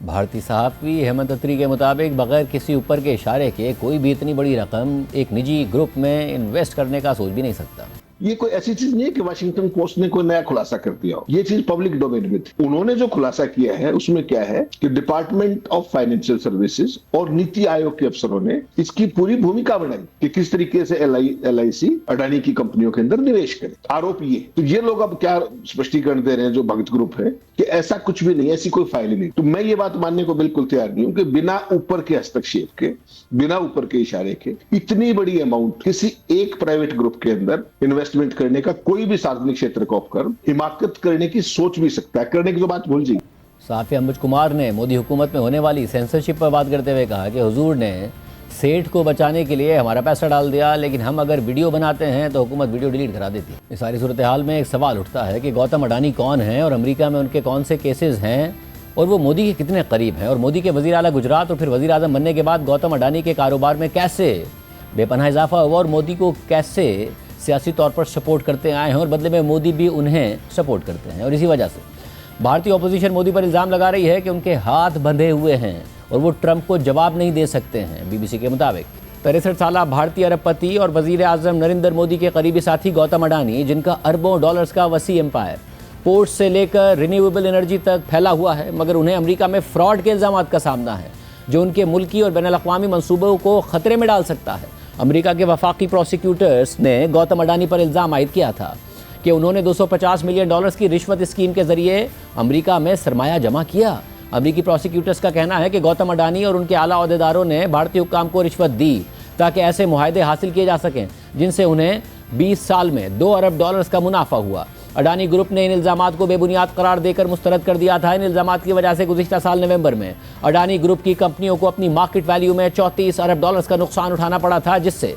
भारतीय सहाफ़ी हेमंत अत्री के मुताबिक बगैर किसी ऊपर के इशारे के कोई भी इतनी बड़ी रकम एक निजी ग्रुप में इन्वेस्ट करने का सोच भी नहीं सकता। ये कोई ऐसी चीज नहीं है कि वाशिंगटन पोस्ट ने कोई नया खुलासा कर दिया हो, ये चीज पब्लिक डोमेन में थी। उन्होंने जो खुलासा किया है उसमें क्या है कि डिपार्टमेंट ऑफ फाइनेंशियल सर्विसेज और नीति आयोग के अफसरों ने इसकी पूरी भूमिका बनाई कि किस तरीके से LIC अडानी की कंपनियों के अंदर निवेश करे। आरोप ये, तो ये लोग अब क्या स्पष्टीकरण दे रहे हैं जो भगत ग्रुप है कि ऐसा कुछ भी नहीं, ऐसी कोई फाइल नहीं। तो मैं ये बात मानने को बिल्कुल तैयार नहीं हूं कि बिना ऊपर के हस्तक्षेप के, बिना ऊपर के इशारे के इतनी बड़ी अमाउंट किसी एक प्राइवेट ग्रुप के अंदर इन्वेस्टमेंट करने का कोई भी सार्वजनिक क्षेत्र का उपक्रम हिमाकत करने की सोच भी सकता है। करने की जो बात भूल जाइए। सहाफ़ी अंबुज कुमार ने मोदी हुकूमत में होने वाली सेंसरशिप पर बात करते हुए कहा कि हुजूर ने सेठ को बचाने के लिए हमारा पैसा डाल दिया, लेकिन हम अगर वीडियो बनाते हैं तो हुकूमत वीडियो डिलीट करा देती है। इस सारी सूरत हाल में एक सवाल उठता है कि गौतम अडानी कौन है और अमेरिका में उनके कौन से केसेस हैं और वो मोदी के कितने करीब हैं, और मोदी के वज़ीर आला गुजरात और फिर वज़ीर आज़म बनने के बाद गौतम अडानी के कारोबार में कैसे बेपनाह इजाफा हुआ और मोदी को कैसे सियासी तौर पर सपोर्ट करते आए हैं और बदले में मोदी भी उन्हें सपोर्ट करते हैं। और इसी वजह से भारतीय अपोजिशन मोदी पर इल्ज़ाम लगा रही है कि उनके हाथ बंधे हुए हैं और वो ट्रंप को जवाब नहीं दे सकते हैं। BBC के मुताबिक 63 साला भारतीय अरबपति और वज़ीर आज़म नरेंद्र मोदी के करीबी साथी गौतम अडानी, जिनका अरबों डॉलर्स का वसी एम्पायर पोर्ट से लेकर रिन्यूएबल एनर्जी तक फैला हुआ है, मगर उन्हें अमेरिका में फ्रॉड के इल्ज़ामात का सामना है जो उनके मुल्की और बैनुल-अक़वामी मंसूबों को ख़तरे में डाल सकता है। अमेरिका के वफाकी प्रोसिक्यूटर्स ने गौतम अडानी पर इल्ज़ाम आयद किया था कि उन्होंने $250 मिलियन की रिश्वत स्कीम के ज़रिए अमेरिका में सरमाया जमा किया। अमेरिकी प्रोसिक्यूटर्स का कहना है कि गौतम अडानी और उनके आला अहदेदारों ने भारतीय हुक्काम को रिश्वत दी ताकि ऐसे मुआहदे हासिल किए जा सकें जिनसे उन्हें 20 साल में $2 अरब का मुनाफा हुआ। अडानी ग्रुप ने इन इल्ज़ामात को बेबुनियाद करार देकर मुस्तरद कर दिया था। इन इल्ज़ामात की वजह से गुज़िश्ता साल नवंबर में अडानी ग्रुप की कंपनियों को अपनी मार्केट वैल्यू में $34 अरब का नुकसान उठाना पड़ा था, जिससे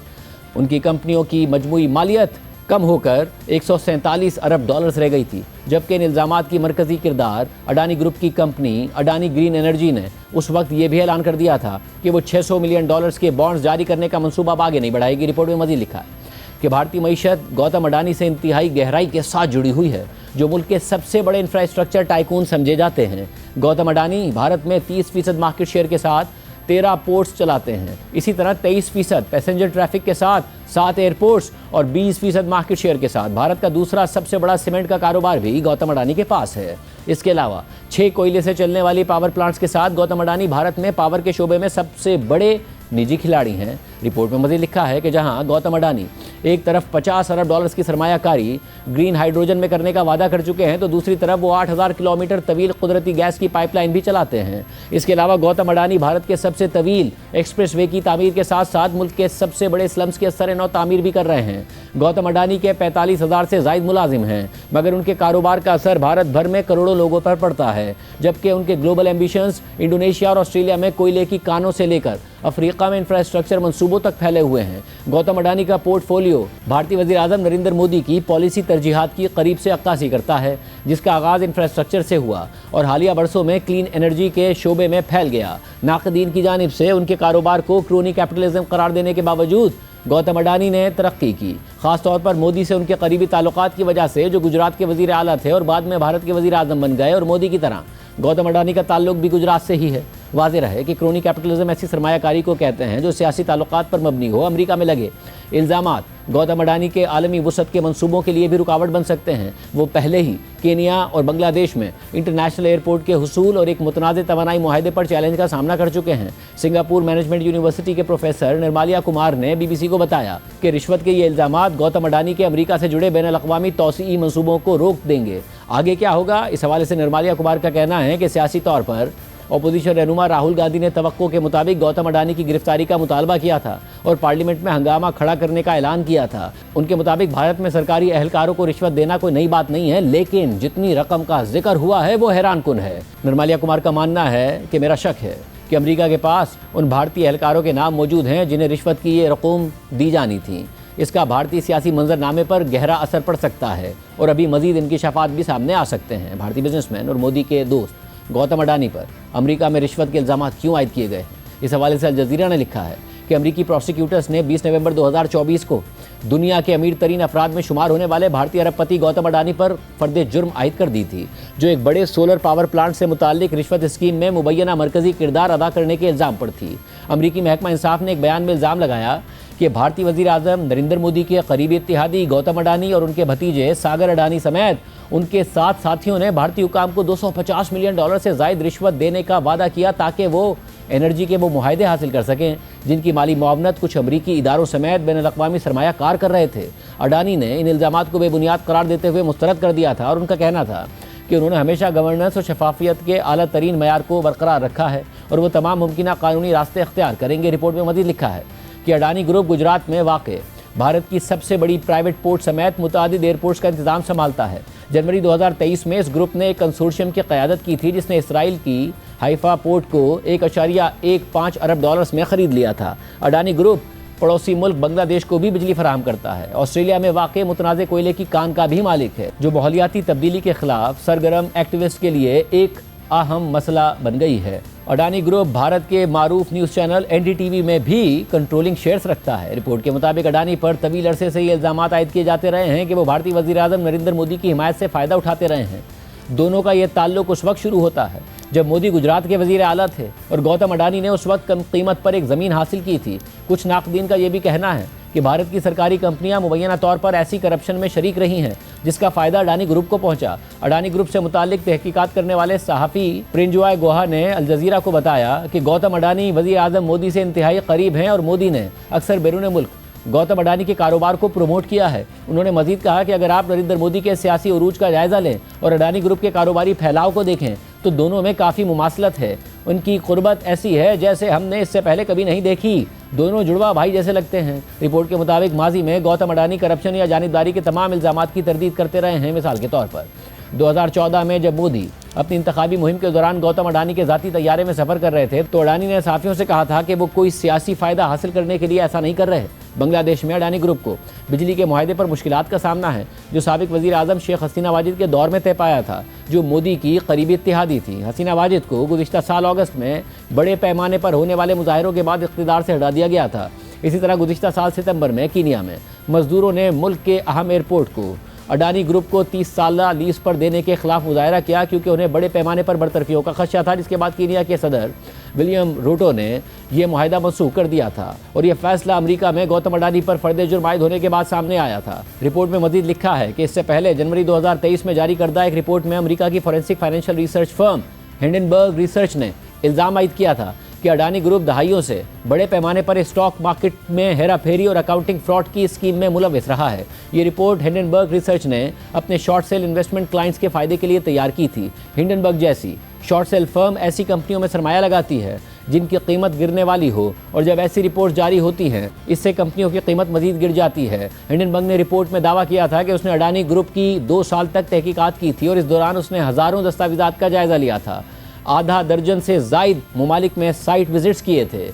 उनकी कंपनियों की मजमूई मालियत कम होकर $147 अरब रह गई थी। जबकि इन इल्ज़ामात की मरकज़ी किरदार अडानी ग्रुप की कंपनी अडानी ग्रीन एनर्जी ने उस वक्त ये भी ऐलान कर दिया था कि वो $600 मिलियन के बॉन्ड्स जारी करने का मनसूबा अब आगे नहीं बढ़ाएगी। रिपोर्ट में मज़ीद लिखा है कि भारतीय मईशत गौतम अडानी से इंतहाई गहराई के साथ जुड़ी हुई है, जो मुल्क के सबसे बड़े इंफ्रास्ट्रक्चर टाइकून समझे जाते हैं। गौतम अडानी भारत में 30% मार्केट शेयर के साथ 13 पोर्ट्स चलाते हैं। इसी तरह 23% पैसेंजर ट्रैफिक के साथ 7 एयरपोर्ट्स और 20% मार्केट शेयर के साथ भारत का दूसरा सबसे बड़ा सीमेंट का कारोबार भी गौतम अडानी के पास है। इसके अलावा 6 कोयले से चलने वाली पावर प्लांट्स के साथ गौतम अडानी भारत में पावर के शोबे में सबसे बड़े निजी खिलाड़ी हैं। रिपोर्ट में मज़ीद लिखा है कि जहां गौतम अडानी एक तरफ $50 अरब की सरमायाकारी ग्रीन हाइड्रोजन में करने का वादा कर चुके हैं, तो दूसरी तरफ वो 8000 किलोमीटर तवील कुदरती गैस की पाइपलाइन भी चलाते हैं। इसके अलावा गौतम अडानी भारत के सबसे तवील एक्सप्रेसवे की तामीर के साथ साथ मुल्क के सबसे बड़े स्लम्स की असर-ए-नौ तामीर भी कर रहे हैं। गौतम अडानी के 45,000 से ज़ायद मुलाजिम हैं, मगर उनके कारोबार का असर भारत भर में करोड़ों लोगों पर पड़ता है। जबकि उनके ग्लोबल एम्बिशंस इंडोनेशिया और ऑस्ट्रेलिया में कोयले की कानों से लेकर अफ्रीका में इंफ्रास्ट्रक्चर मंसूबों सूबों तक फैले हुए हैं। गौतम अडानी का पोर्टफोलियो भारतीय वज़ीर आज़म नरेंद्र मोदी की पॉलिसी तरजीहात की करीब से अक्कासी करता है, जिसका आगाज़ इंफ्रास्ट्रक्चर से हुआ और हालिया बरसों में क्लीन एनर्जी के शोबे में फैल गया। नाक़दीन की जानिब से उनके कारोबार को क्रोनी कैपिटलिज्म करार देने के बावजूद गौतम अडानी ने तरक्की की। खासतौर पर मोदी से उनके करीबी ताल्लुकात की वजह से, जो गुजरात के वज़ीर आला थे और बाद में भारत के वज़ीर आज़म बन गए, और मोदी की तरह गौतम अडानी का ताल्लुक भी गुजरात से ही है। वाज़ेह है कि क्रोनी कैपिटलिज्म ऐसी सरमायाकारी को कहते हैं जो सियासी ताल्लुकात पर मबनी हो। अमेरिका में लगे इल्ज़ामात गौतम अडानी के आलमी वुसअत के मंसूबों के लिए भी रुकावट बन सकते हैं। वो पहले ही केनिया और बांग्लादेश में इंटरनेशनल एयरपोर्ट के हुसूल और एक मुतनाज़ तवानाई मुआहदे पर चैलेंज का सामना कर चुके हैं। सिंगापुर मैनेजमेंट यूनिवर्सिटी के प्रोफेसर निर्मलिया कुमार ने BBC को बताया कि रिश्वत के ये इल्ज़ामात गौतम अडानी के अमेरिका से जुड़े बैनुल-अक़वामी तौसीई मंसूबों को रोक देंगे। आगे क्या होगा, इस हवाले से निर्मलिया कुमार का कहना है कि सियासी तौर पर अपोजिशन रहनुमा राहुल गांधी ने तवक्को के मुताबिक गौतम अडानी की गिरफ्तारी का मुतालबा किया था और पार्लियामेंट में हंगामा खड़ा करने का ऐलान किया था। उनके मुताबिक भारत में सरकारी एहलकारों को रिश्वत देना कोई नई बात नहीं है, लेकिन जितनी रकम का जिक्र हुआ है वो हैरानकुन है। निर्मलिया कुमार का मानना है कि मेरा शक है कि अमेरिका के पास उन भारतीय एहलकारों के नाम मौजूद हैं जिन्हें रिश्वत की ये रकूम दी जानी थी। इसका भारतीय सियासी मंजरनामे पर गहरा असर पड़ सकता है और अभी मजीद इनकी शफात भी सामने आ सकते हैं। भारतीय बिजनेसमैन और मोदी के दोस्त गौतम अडानी पर अमेरिका में रिश्वत के इल्ज़ामात क्यों आयद किए गए? इस हवाले से अल जज़ीरा ने लिखा है कि अमेरिकी प्रोसिक्यूटर्स ने 20 नवंबर 2024 को दुनिया के अमीर तरीन अफराद में शुमार होने वाले भारतीय अरबपति गौतम अडानी पर फर्द जुर्म आयद कर दी थी, जो एक बड़े सोलर पावर प्लांट से मुताल्लिक रिश्वत स्कीम में मुबैना मरकजी किरदार अदा करने के इल्ज़ाम पर थी। अमरीकी महकमा इंसाफ ने एक बयान में इल्ज़ाम लगाया कि भारतीय वज़ीर आज़म नरेंद्र मोदी के करीबी इत्तेहादी गौतम अडानी और उनके भतीजे सागर अडानी समेत उनके 7 साथियों ने भारतीय हुकाम को $250 मिलियन से ज़ायद रिश्वत देने का वादा किया ताकि वो एनर्जी के वो मुआहदे हासिल कर सकें जिनकी माली मुआवनत कुछ अमरीकी इदारों समेत बैनुल-अक़वामी सरमायाकार कर रहे थे। अडानी ने इन इल्ज़ामात को बेबुनियाद करार देते हुए मुस्तरद कर दिया था और उनका कहना था कि उन्होंने हमेशा गवर्नेंस और शफाफियत के आला तरीन मयार को बरकरार रखा है और वो तमाम मुमकिन कानूनी रास्ते अख्तियार करेंगे। रिपोर्ट में मज़ीद लिखा है कि अडानी ग्रुप गुजरात में वाक़ भारत की सबसे बड़ी प्राइवेट पोर्ट समेत मुतादिद एयरपोर्ट्स का इंतजाम संभालता है। जनवरी 2023 में इस ग्रुप ने एक कंसोर्शियम की क़यादत की थी जिसने इसराइल की हाइफा पोर्ट को $1.15 अरब में ख़रीद लिया था। अडानी ग्रुप पड़ोसी मुल्क बांग्लादेश को भी बिजली फराहम करता है। ऑस्ट्रेलिया में वाक़ मुतनाज़ कोयले की कान का भी मालिक है, जो माहौलियाती तब्दीली के खिलाफ सरगर्म एक्टिविस्ट के लिए एक अहम मसला बन गई है। अडानी ग्रुप भारत के मारूफ न्यूज़ चैनल NDTV में भी कंट्रोलिंग शेयर्स रखता है। रिपोर्ट के मुताबिक अडानी पर तवील अरसे से ये इल्ज़ामात आयद किए जाते रहे हैं कि वो भारतीय वज़ीर आज़म नरेंद्र मोदी की हिमायत से फ़ायदा उठाते रहे हैं। दोनों का ये ताल्लुक उस वक्त शुरू होता है जब मोदी गुजरात के वज़ीर आला थे और गौतम अडानी ने उस वक्त कम कीमत पर एक ज़मीन हासिल की थी। कुछ नाक़दीन का ये भी कहना है कि भारत की सरकारी कंपनियां मुबैना तौर पर ऐसी करप्शन में शरीक रही हैं जिसका फ़ायदा अडानी ग्रुप को पहुंचा। अडानी ग्रुप से मुताल्लिक तहकीकात करने वाले सहाफ़ी प्रिंजॉय गुहा ने अल जज़ीरा को बताया कि गौतम अडानी वज़ीर आज़म मोदी से इंतहाई करीब हैं और मोदी ने अक्सर बैरून मुल्क गौतम अडानी के कारोबार को प्रमोट किया है। उन्होंने मजीद कहा कि अगर आप नरेंद्र मोदी के सियासी उरूज का जायज़ा लें और अडानी ग्रुप के कारोबारी फैलाव को देखें तो दोनों में काफ़ी मुमासलत है। उनकी कुर्बत ऐसी है जैसे हमने इससे पहले कभी नहीं देखी। दोनों जुड़वा भाई जैसे लगते हैं। रिपोर्ट के मुताबिक माजी में गौतम अडानी करप्शन या जानिबदारी के तमाम इल्ज़ामात की तरदीद करते रहे हैं। मिसाल के तौर पर 2014 में जब मोदी अपनी इंतखाबी मुहिम के दौरान गौतम अडानी के ज़ाती तैयारे में सफ़र कर रहे थे तो अडानी ने सहाफ़ियों से कहा था कि वो कोई सियासी फ़ायदा हासिल करने के लिए ऐसा नहीं कर रहे। बांग्लादेश में अडानी ग्रुप को बिजली के मुआहदे पर मुश्किलात का सामना है जो साबिक वज़ीर आज़म शेख हसीना वाजिद के दौर में तय पाया था, जो मोदी की करीबी इत्तेहादी थी। हसीना वाजिद को गुज़िश्ता साल अगस्त में बड़े पैमाने पर होने वाले मुजाहरों के बाद इक़्तिदार से हटा दिया गया था। इसी तरह गुज़िश्ता साल सितंबर में कीनिया में मज़दूरों ने मुल्क के अहम एयरपोर्ट को अडानी ग्रुप को 30 साल लीज पर देने के खिलाफ मुजाहरा किया क्योंकि उन्हें बड़े पैमाने पर बरतरफियों का खदशा था, जिसके बाद कीनिया के सदर विलियम रूटो ने यह मुआहदा मनसूख कर दिया था और यह फैसला अमेरिका में गौतम अडानी पर फर्द जुर्म आयद होने के बाद सामने आया था। रिपोर्ट में मजीद लिखा है कि इससे पहले जनवरी 2023 में जारी करदा एक रिपोर्ट में अमेरिका की forensic financial research firm Hindenburg research ने इल्ज़ाम आयद किया था कि अडानी ग्रुप दहाइयों से बड़े पैमाने पर स्टॉक मार्केट में हेराफेरी और अकाउंटिंग फ्रॉड की स्कीम में मुलविस रहा है। ये रिपोर्ट हिंडनबर्ग रिसर्च ने अपने शॉर्ट सेल इन्वेस्टमेंट क्लाइंट्स के फ़ायदे के लिए तैयार की थी। हिंडनबर्ग जैसी शॉर्ट सेल फर्म ऐसी कंपनियों में सरमाया लगाती है जिनकी कीमत गिरने वाली हो और जब ऐसी रिपोर्ट जारी होती हैं इससे कंपनियों की कीमत मजीद गिर जाती है। हिंडनबर्ग ने रिपोर्ट में दावा किया था कि उसने अडानी ग्रुप की 2 साल तक तहकीकात की थी और इस दौरान उसने हज़ारों दस्तावेज़ात का जायज़ा लिया था। आधा दर्जन से ज़ायद ममालिक में साइट विजिट्स किए थे।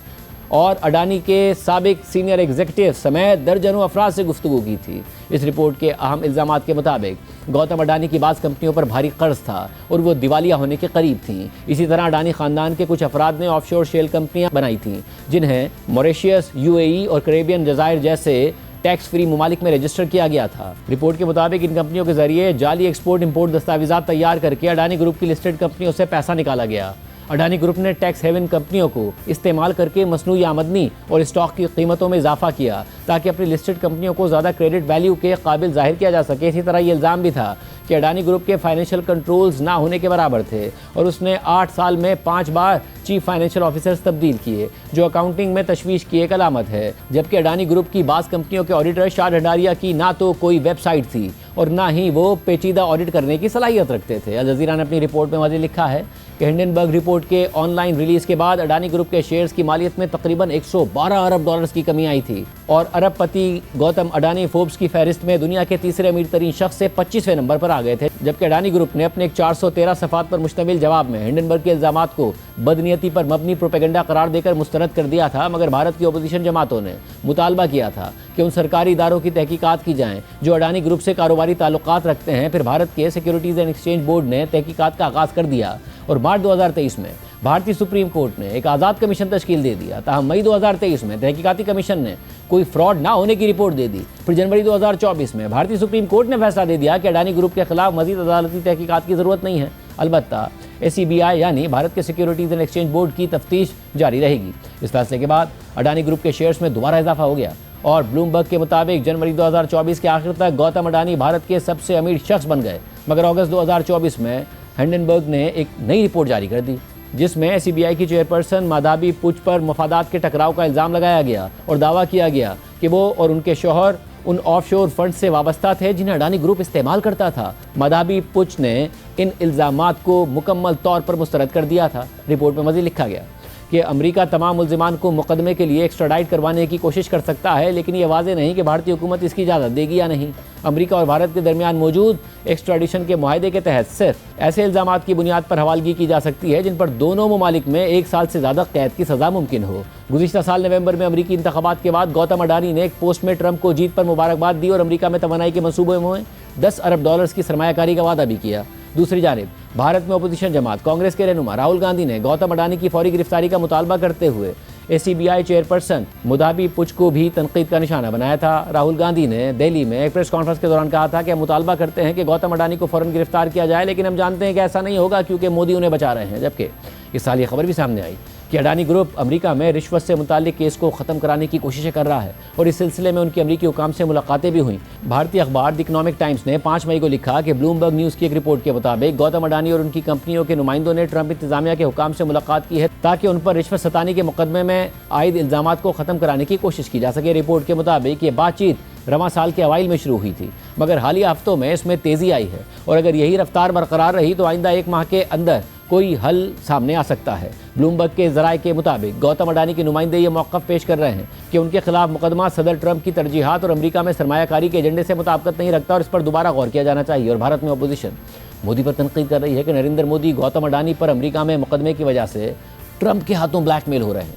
और अडानी के साबिक सीनियर एग्जीक्यूटिव समेत दर्जनों अफराद से गुफ्तगू की थी। इस रिपोर्ट के अहम इल्जामात के मुताबिक गौतम अडानी की बाज़ कंपनियों पर भारी कर्ज था और वो दिवालिया होने के करीब थीं। इसी तरह अडानी खानदान के कुछ अफराद ने ऑफशोर शेल कंपनियां बनाई थीं, जिन्हें मॉरिशस, यूएई और कैरेबियन जज़ायर जैसे टैक्स फ्री ममालिक में रजिस्टर किया गया था। रिपोर्ट के मुताबिक इन कंपनियों के जरिए जाली एक्सपोर्ट इंपोर्ट दस्तावेजात तैयार करके अडानी ग्रुप की लिस्टेड कंपनियों से पैसा निकाला गया। अडानी ग्रुप ने टैक्स हेवन कंपनियों को इस्तेमाल करके मसनूई आमदनी और स्टॉक की कीमतों में इजाफा किया ताकि अपनी लिस्टेड कंपनियों को ज़्यादा क्रेडिट वैल्यू के काबिल जाहिर किया जा सके। इसी तरह ये इल्ज़ाम भी था कि अडानी ग्रुप के फाइनेंशियल कंट्रोल्स ना होने के बराबर थे और उसने 8 साल में 5 बार चीफ फाइनेंशियल ऑफिसर्स तब्दील किए, जो अकाउंटिंग में तशवीश की एक अलामत है। जबकि अडानी ग्रुप की बाज़ कंपनियों के ऑडिटर शाद हंडारिया की ना तो कोई वेबसाइट थी और ना ही वो पेचीदा ऑडिट करने की सलाहियत रखते थे। अल जज़ीरा ने अपनी रिपोर्ट में मज़ीद लिखा है कि हिंडनबर्ग रिपोर्ट के ऑनलाइन रिलीज के बाद अडानी ग्रुप के शेयर्स की मालियत में तकरीबन 112 अरब डॉलर्स की कमी आई थी और अरबपति गौतम अडानी फोर्ब्स की फहरिस्त में दुनिया के तीसरे अमीर तरीन शख्स से 25वें नंबर पर आ गए थे। जबकि अडानी ग्रुप ने अपने एक 413 सफ़ात पर मुश्तमिल जवाब में हिंडनबर्ग के इल्ज़ामात को बदनीयती पर मबनी प्रोपेगेंडा करार देकर मुस्तरद कर दिया था। मगर भारत की अपोजिशन जमातों ने मुतालबा किया था कि उन सरकारी इदारों की तहकीकात की जाएँ जो अडानी ग्रुप से कारोबारी ताल्लुकात रखते हैं। फिर भारत के सिक्योरिटीज़ एंड एक्सचेंज बोर्ड ने तहकीकात का आगाज़ कर दिया और मार्च 2023 में भारतीय सुप्रीम कोर्ट ने एक आज़ाद कमीशन तश्कील दे दिया। ताहम मई 2023 में तहकीकाती कमीशन ने कोई फ्रॉड ना होने की रिपोर्ट दे दी। फिर जनवरी 2024 में भारतीय सुप्रीम कोर्ट ने फैसला दे दिया कि अडानी ग्रुप के खिलाफ मजीद अदालती तहकीकात की ज़रूरत नहीं है। अलबत्ता SEBI यानी भारत के सिक्योरिटीज़ एंड एक्सचेंज बोर्ड की तफ्तीश जारी रहेगी। इस फैसले के बाद अडानी ग्रुप के शेयर्स में दोबारा इजाफा हो गया और ब्लूमबर्ग के मुताबिक जनवरी 2024 के आखिर तक गौतम अडानी भारत के सबसे अमीर शख्स बन गए। मगर अगस्त 2024 में हिंडनबर्ग ने एक नई रिपोर्ट जारी कर दी जिसमें SEBI की चेयरपर्सन माधवी पुच पर मफादात के टकराव का इल्ज़ाम लगाया गया और दावा किया गया कि वो और उनके शौहर उन ऑफशोर फंड से वाबस्ता थे जिन्हें अडानी ग्रुप इस्तेमाल करता था। माधवी पुच ने इन इल्ज़ामात को मुकम्मल तौर पर मुस्तरद कर दिया था। रिपोर्ट में मज़ीद लिखा गया कि अमेरिका तमाम मुल्ज़िमान को मुकदमे के लिए एक्स्ट्राडाइट करवाने की कोशिश कर सकता है, लेकिन ये वाज़ेह नहीं कि भारतीय हुकूमत इसकी इजाज़त देगी या नहीं। अमेरिका और भारत के दरमियान मौजूद एक्स्ट्राडिशन के मुआहदे के तहत सिर्फ ऐसे इल्ज़ामात की बुनियाद पर हवालगी की जा सकती है जिन पर दोनों ममालिक में 1 साल से ज़्यादा कैद की सज़ा मुमकिन हो। गुज़िश्ता साल नवंबर में अमरीकी इंतखाबात के बाद गौतम अडानी ने एक पोस्ट में ट्रंप को जीत पर मुबारकबाद दी और अमरीका में तवानाई के मंसूबे में 10 अरब डॉलर्स की सरमायाकारी का वादा भी किया। दूसरी जानिब भारत में अपोजिशन जमात कांग्रेस के रहनुमा राहुल गांधी ने गौतम अडानी की फौरी गिरफ्तारी का मुतालबा करते हुए SEBI चेयरपर्सन माधवी पुच को भी तनकीद का निशाना बनाया था। राहुल गांधी ने दिल्ली में एक प्रेस कॉन्फ्रेंस के दौरान कहा था कि हम मुतालबा करते हैं कि गौतम अडानी को फौरन गिरफ्तार किया जाए, लेकिन हम जानते हैं कि ऐसा नहीं होगा क्योंकि मोदी उन्हें बचा रहे हैं। जबकि इस साल ये खबर भी सामने आई कि अडानी ग्रुप अमेरिका में रिश्वत से मुताल्लिक केस को ख़त्म कराने की कोशिशें कर रहा है और इस सिलसिले में उनकी अमेरिकी हुकाम से मुलाकातें भी हुई। भारतीय अखबार द इकोनॉमिक टाइम्स ने 5 मई को लिखा कि ब्लूमबर्ग न्यूज़ की एक रिपोर्ट के मुताबिक गौतम अडानी और उनकी कंपनियों के नुमाइंदों ने ट्रंप इंतजामिया के हुकाम से मुलाकात की है ताकि उन पर रिश्वत सतानी के मुकदमे में आयद इल्ज़ामात को ख़त्म कराने की कोशिश की जा सके। रिपोर्ट के मुताबिक ये बातचीत रवां साल के अवाइल में शुरू हुई थी, मगर हालिया हफ्तों में इसमें तेज़ी आई है और अगर यही रफ्तार बरकरार रही तो आइंदा 1 माह के अंदर कोई हल सामने आ सकता है। ब्लूमबर्ग के ज़राए के मुताबिक गौतम अडानी के नुमाइंदे ये मौक़िफ़ पेश कर रहे हैं कि उनके खिलाफ मुकदमा सदर ट्रंप की तरजीहात और अमेरिका में सरमायाकारी के एजेंडे से मुताबिकत नहीं रखता और इस पर दोबारा गौर किया जाना चाहिए। और भारत में अपोजिशन मोदी पर तनकीद कर रही है कि नरेंद्र मोदी गौतम अडानी पर अमेरिका में मुकदमे की वजह से ट्रंप के हाथों ब्लैकमेल हो रहे हैं,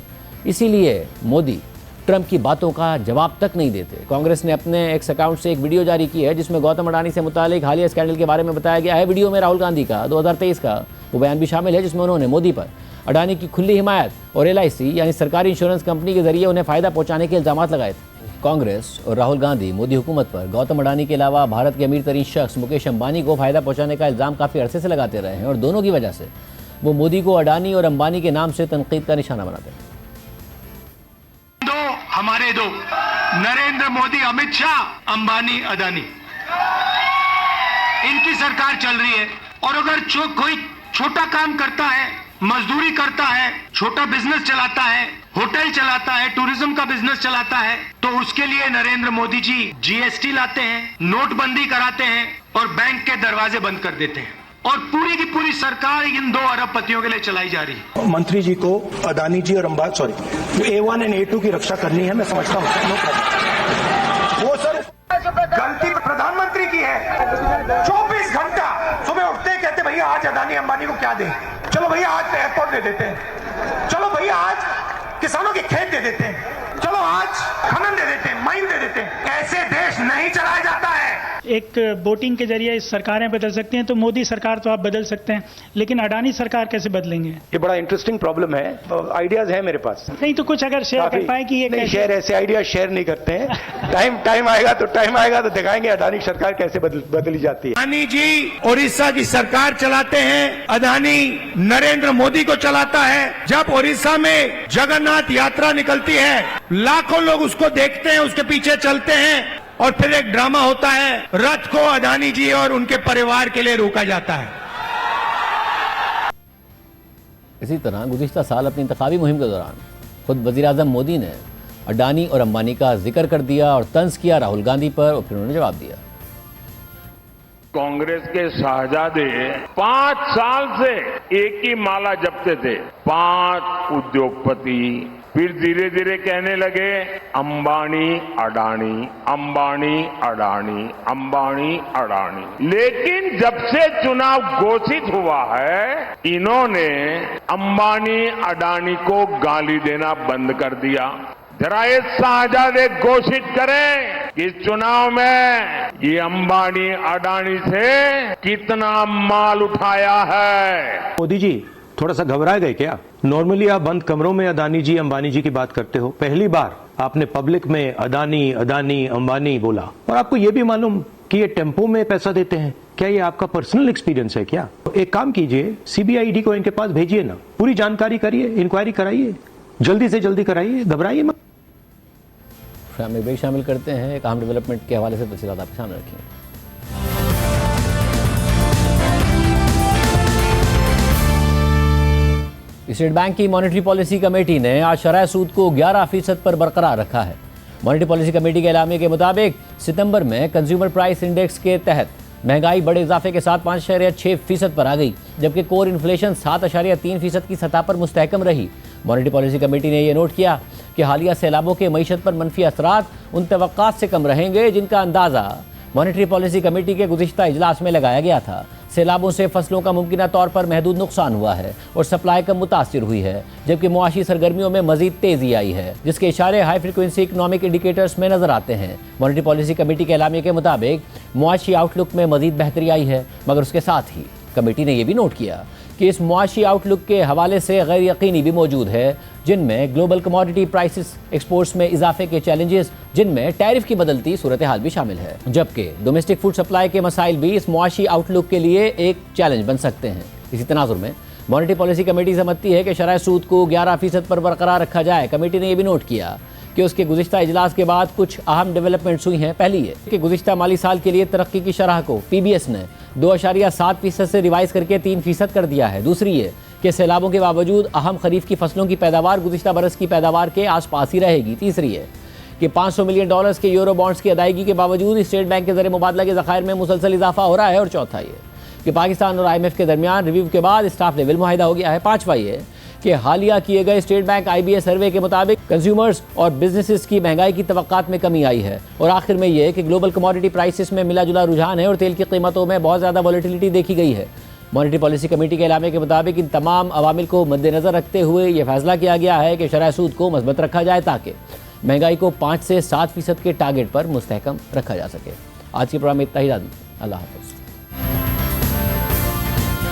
इसीलिए मोदी ट्रंप की बातों का जवाब तक नहीं देते। कांग्रेस ने अपने एक्स अकाउंट से एक वीडियो जारी की है जिसमें गौतम अडानी से मुतालिक हालिया स्कैंडल के बारे में बताया गया है। वीडियो में राहुल गांधी का 2023 का वो बयान भी शामिल है जिसमें उन्होंने मोदी पर अडानी की खुली हिमायत और LIC यानी सरकारी इंश्योरेंस कंपनी के जरिए उन्हें फ़ायदा पहुंचाने के इल्ज़ाम लगाए थे। कांग्रेस और राहुल गांधी मोदी हुकूमत पर गौतम अडानी के अलावा भारत के अमीर तरीन शख्स मुकेश अंबानी को फ़ायदा पहुँचाने का इल्ज़ाम काफ़ी अरसे से लगाते रहे हैं और दोनों की वजह से वो मोदी को अडानी और अंबानी के नाम से तनकीद का निशाना बनाते हैं। हमारे दो नरेंद्र मोदी, अमित शाह, अंबानी, अडानी, इनकी सरकार चल रही है। और अगर कोई छोटा काम करता है, मजदूरी करता है, छोटा बिजनेस चलाता है, होटल चलाता है, टूरिज्म का बिजनेस चलाता है, तो उसके लिए नरेंद्र मोदी जी GST लाते हैं, नोटबंदी कराते हैं और बैंक के दरवाजे बंद कर देते हैं और पूरी की पूरी सरकार इन 2 अरबपतियों के लिए चलाई जा रही है। मंत्री जी को अडानी जी और A1 एंड A2 की रक्षा करनी है, मैं समझता हूँ। वो सर गलती प्रधानमंत्री की है। 24 घंटा सुबह उठते ही कहते भैया आज अडानी अंबानी को क्या दें, चलो भैया आज एयरपोर्ट दे देते हैं, चलो भैया आज किसानों के खेत दे देते हैं, चलो आज खनन दे देते हैं, माइन दे देते हैं। ऐसे देश नहीं चलाया जाता है। एक वोटिंग के जरिए सरकारें बदल सकती हैं, तो मोदी सरकार तो आप बदल सकते हैं, लेकिन अडानी सरकार कैसे बदलेंगे? ये बड़ा इंटरेस्टिंग प्रॉब्लम है, आइडियाज है मेरे पास। नहीं तो कुछ अगर शेयर कर पाए कि ये नहीं, शेयर ऐसे आइडिया शेयर नहीं करते हैं। टाइम आएगा तो दिखाएंगे अडानी सरकार कैसे बदली जाती है। अडानी जी उड़ीसा की सरकार चलाते हैं, अडानी नरेंद्र मोदी को चलाता है। जब उड़ीसा में जगन्नाथ यात्रा निकलती है, लाखों लोग उसको देखते हैं, उसके पीछे चलते हैं, और फिर एक ड्रामा होता है, रथ को अडानी जी और उनके परिवार के लिए रोका जाता है। इसी तरह गुज़िश्ता साल अपनी इंतखाबी मुहिम के दौरान खुद वज़ीर-ए-आज़म मोदी ने अडानी और अंबानी का जिक्र कर दिया और तंज किया राहुल गांधी पर, और फिर उन्होंने जवाब दिया। कांग्रेस के शाहजादे 5 साल से एक ही माला जपते थे, 5 उद्योगपति। फिर धीरे धीरे कहने लगे अंबानी अडानी, अंबानी अडानी, अंबानी अडानी। लेकिन जब से चुनाव घोषित हुआ है, इन्होंने अंबानी अडानी को गाली देना बंद कर दिया। जरा ये शाहजादे घोषित करें कि इस चुनाव में ये अंबानी अडानी से कितना माल उठाया है। मोदी जी थोड़ा सा घबरा गए क्या? नॉर्मली आप बंद कमरों में अडानी जी अंबानी जी की बात करते हो, पहली बार आपने पब्लिक में अडानी अंबानी बोला, और आपको ये भी मालूम कि ये टेम्पो में पैसा देते हैं। क्या ये आपका पर्सनल एक्सपीरियंस है क्या? एक काम कीजिए, सीबीआई को इनके पास भेजिए ना, पूरी जानकारी करिए, इंक्वायरी कराइए, जल्दी से जल्दी कराइए, घबराइए मत। शामिल भी शामिल करते हैं एक अहम डेवलपमेंट के हवाले से तफसीलात आपके सामने रखेंगे। स्टेट बैंक की मॉनेटरी पॉलिसी कमेटी ने आज शरह सूद को 11% पर बरकरार रखा है। मॉनेटरी पॉलिसी कमेटी के एलामिया के मुताबिक सितंबर में कंज्यूमर प्राइस इंडेक्स के तहत महंगाई बड़े इजाफे के साथ 5.6% पर आ गई, जबकि कोर इन्फ्लेशन 7.3% की सतह पर मुस्तहकम रही। मॉनेटरी पॉलिसी कमेटी ने यह नोट किया कि हालिया सैलाबों के मईशत पर मनफी असरात उन तवक्कात से कम रहेंगे जिनका अंदाज़ा मॉनेटरी पॉलिसी कमेटी के गुज़िश्ता इजलास में लगाया गया था। सैलाबों से फसलों का मुमकिना तौर पर महदूद नुकसान हुआ है और सप्लाई कम मुतासिर हुई है, जबकि मुआशी सरगर्मियों में मजीद तेज़ी आई है, जिसके इशारे हाई फ्रिक्वेंसी इकनॉमिक इंडिकेटर्स में नजर आते हैं। मॉनेटरी पॉलिसी कमेटी के एलामिया के मुताबिक मुआशी आउटलुक में मजीद बेहतरी आई है, मगर उसके साथ ही कमेटी ने यह भी नोट किया कि इस मुआशी आउटलुक के हवाले से गैर यकीनी भी मौजूद है, जिनमें ग्लोबल कमोडिटी प्राइसेस, एक्सपोर्ट्स में इजाफे के चैलेंजेस, जिनमें टैरिफ की बदलती सूरत हाल भी शामिल है, जबकि डोमेस्टिक फूड सप्लाई के मसाइल भी इस मुआशी आउटलुक के लिए एक चैलेंज बन सकते हैं। इसी तनाजुर में मॉनेटरी पॉलिसी कमेटी समझती है कि शरह सूद को 11% पर बरकरार रखा जाए। कमेटी ने यह भी नोट किया कि उसके गुज़िश्ता इजलास के बाद कुछ अहम डेवलपमेंट्स हुई हैं। पहली है कि गुज़िश्ता माली साल के लिए तरक्की की शरह को PBS ने 2.7% से रिवाइज करके 3% कर दिया है। दूसरी है कि सैलाबों के बावजूद अहम खरीफ की फसलों की पैदावार गुज़िश्ता बरस की पैदावार के आसपास ही रहेगी। तीसरी है कि $500 मिलियन के यूरो बॉन्ड्स की अदायगी के बावजूद स्टेट बैंक के ज़रिए मुबादला के ज़खायर में मुसलसल इजाफा हो रहा है। और चौथा ये कि पाकिस्तान और IMF के दरमियान रिव्यू के बाद स्टाफ लेवल मुआहिदा हो गया है। पाँचवा ये कि हालिया किए गए स्टेट बैंक IBA सर्वे के मुताबिक कंज्यूमर्स और बिजनेसेस की महंगाई की तवक्कात में कमी आई है। और आखिर में ये कि ग्लोबल कमोडिटी प्राइसेस में मिला जुला रुझान है और तेल की कीमतों में बहुत ज़्यादा वॉलेटिलिटी देखी गई है। मॉनेटरी पॉलिसी कमेटी के एलामे के मुताबिक इन तमाम अवामिल को मद्देनजर रखते हुए यह फैसला किया गया है कि शरह सूद को मजबूत रखा जाए ताकि महंगाई को 5 से 7% के टारगेट पर मुस्तहकम रखा जा सके। आज के प्रोग्राम में इतना ही। अल्लाह हाफ़िज़।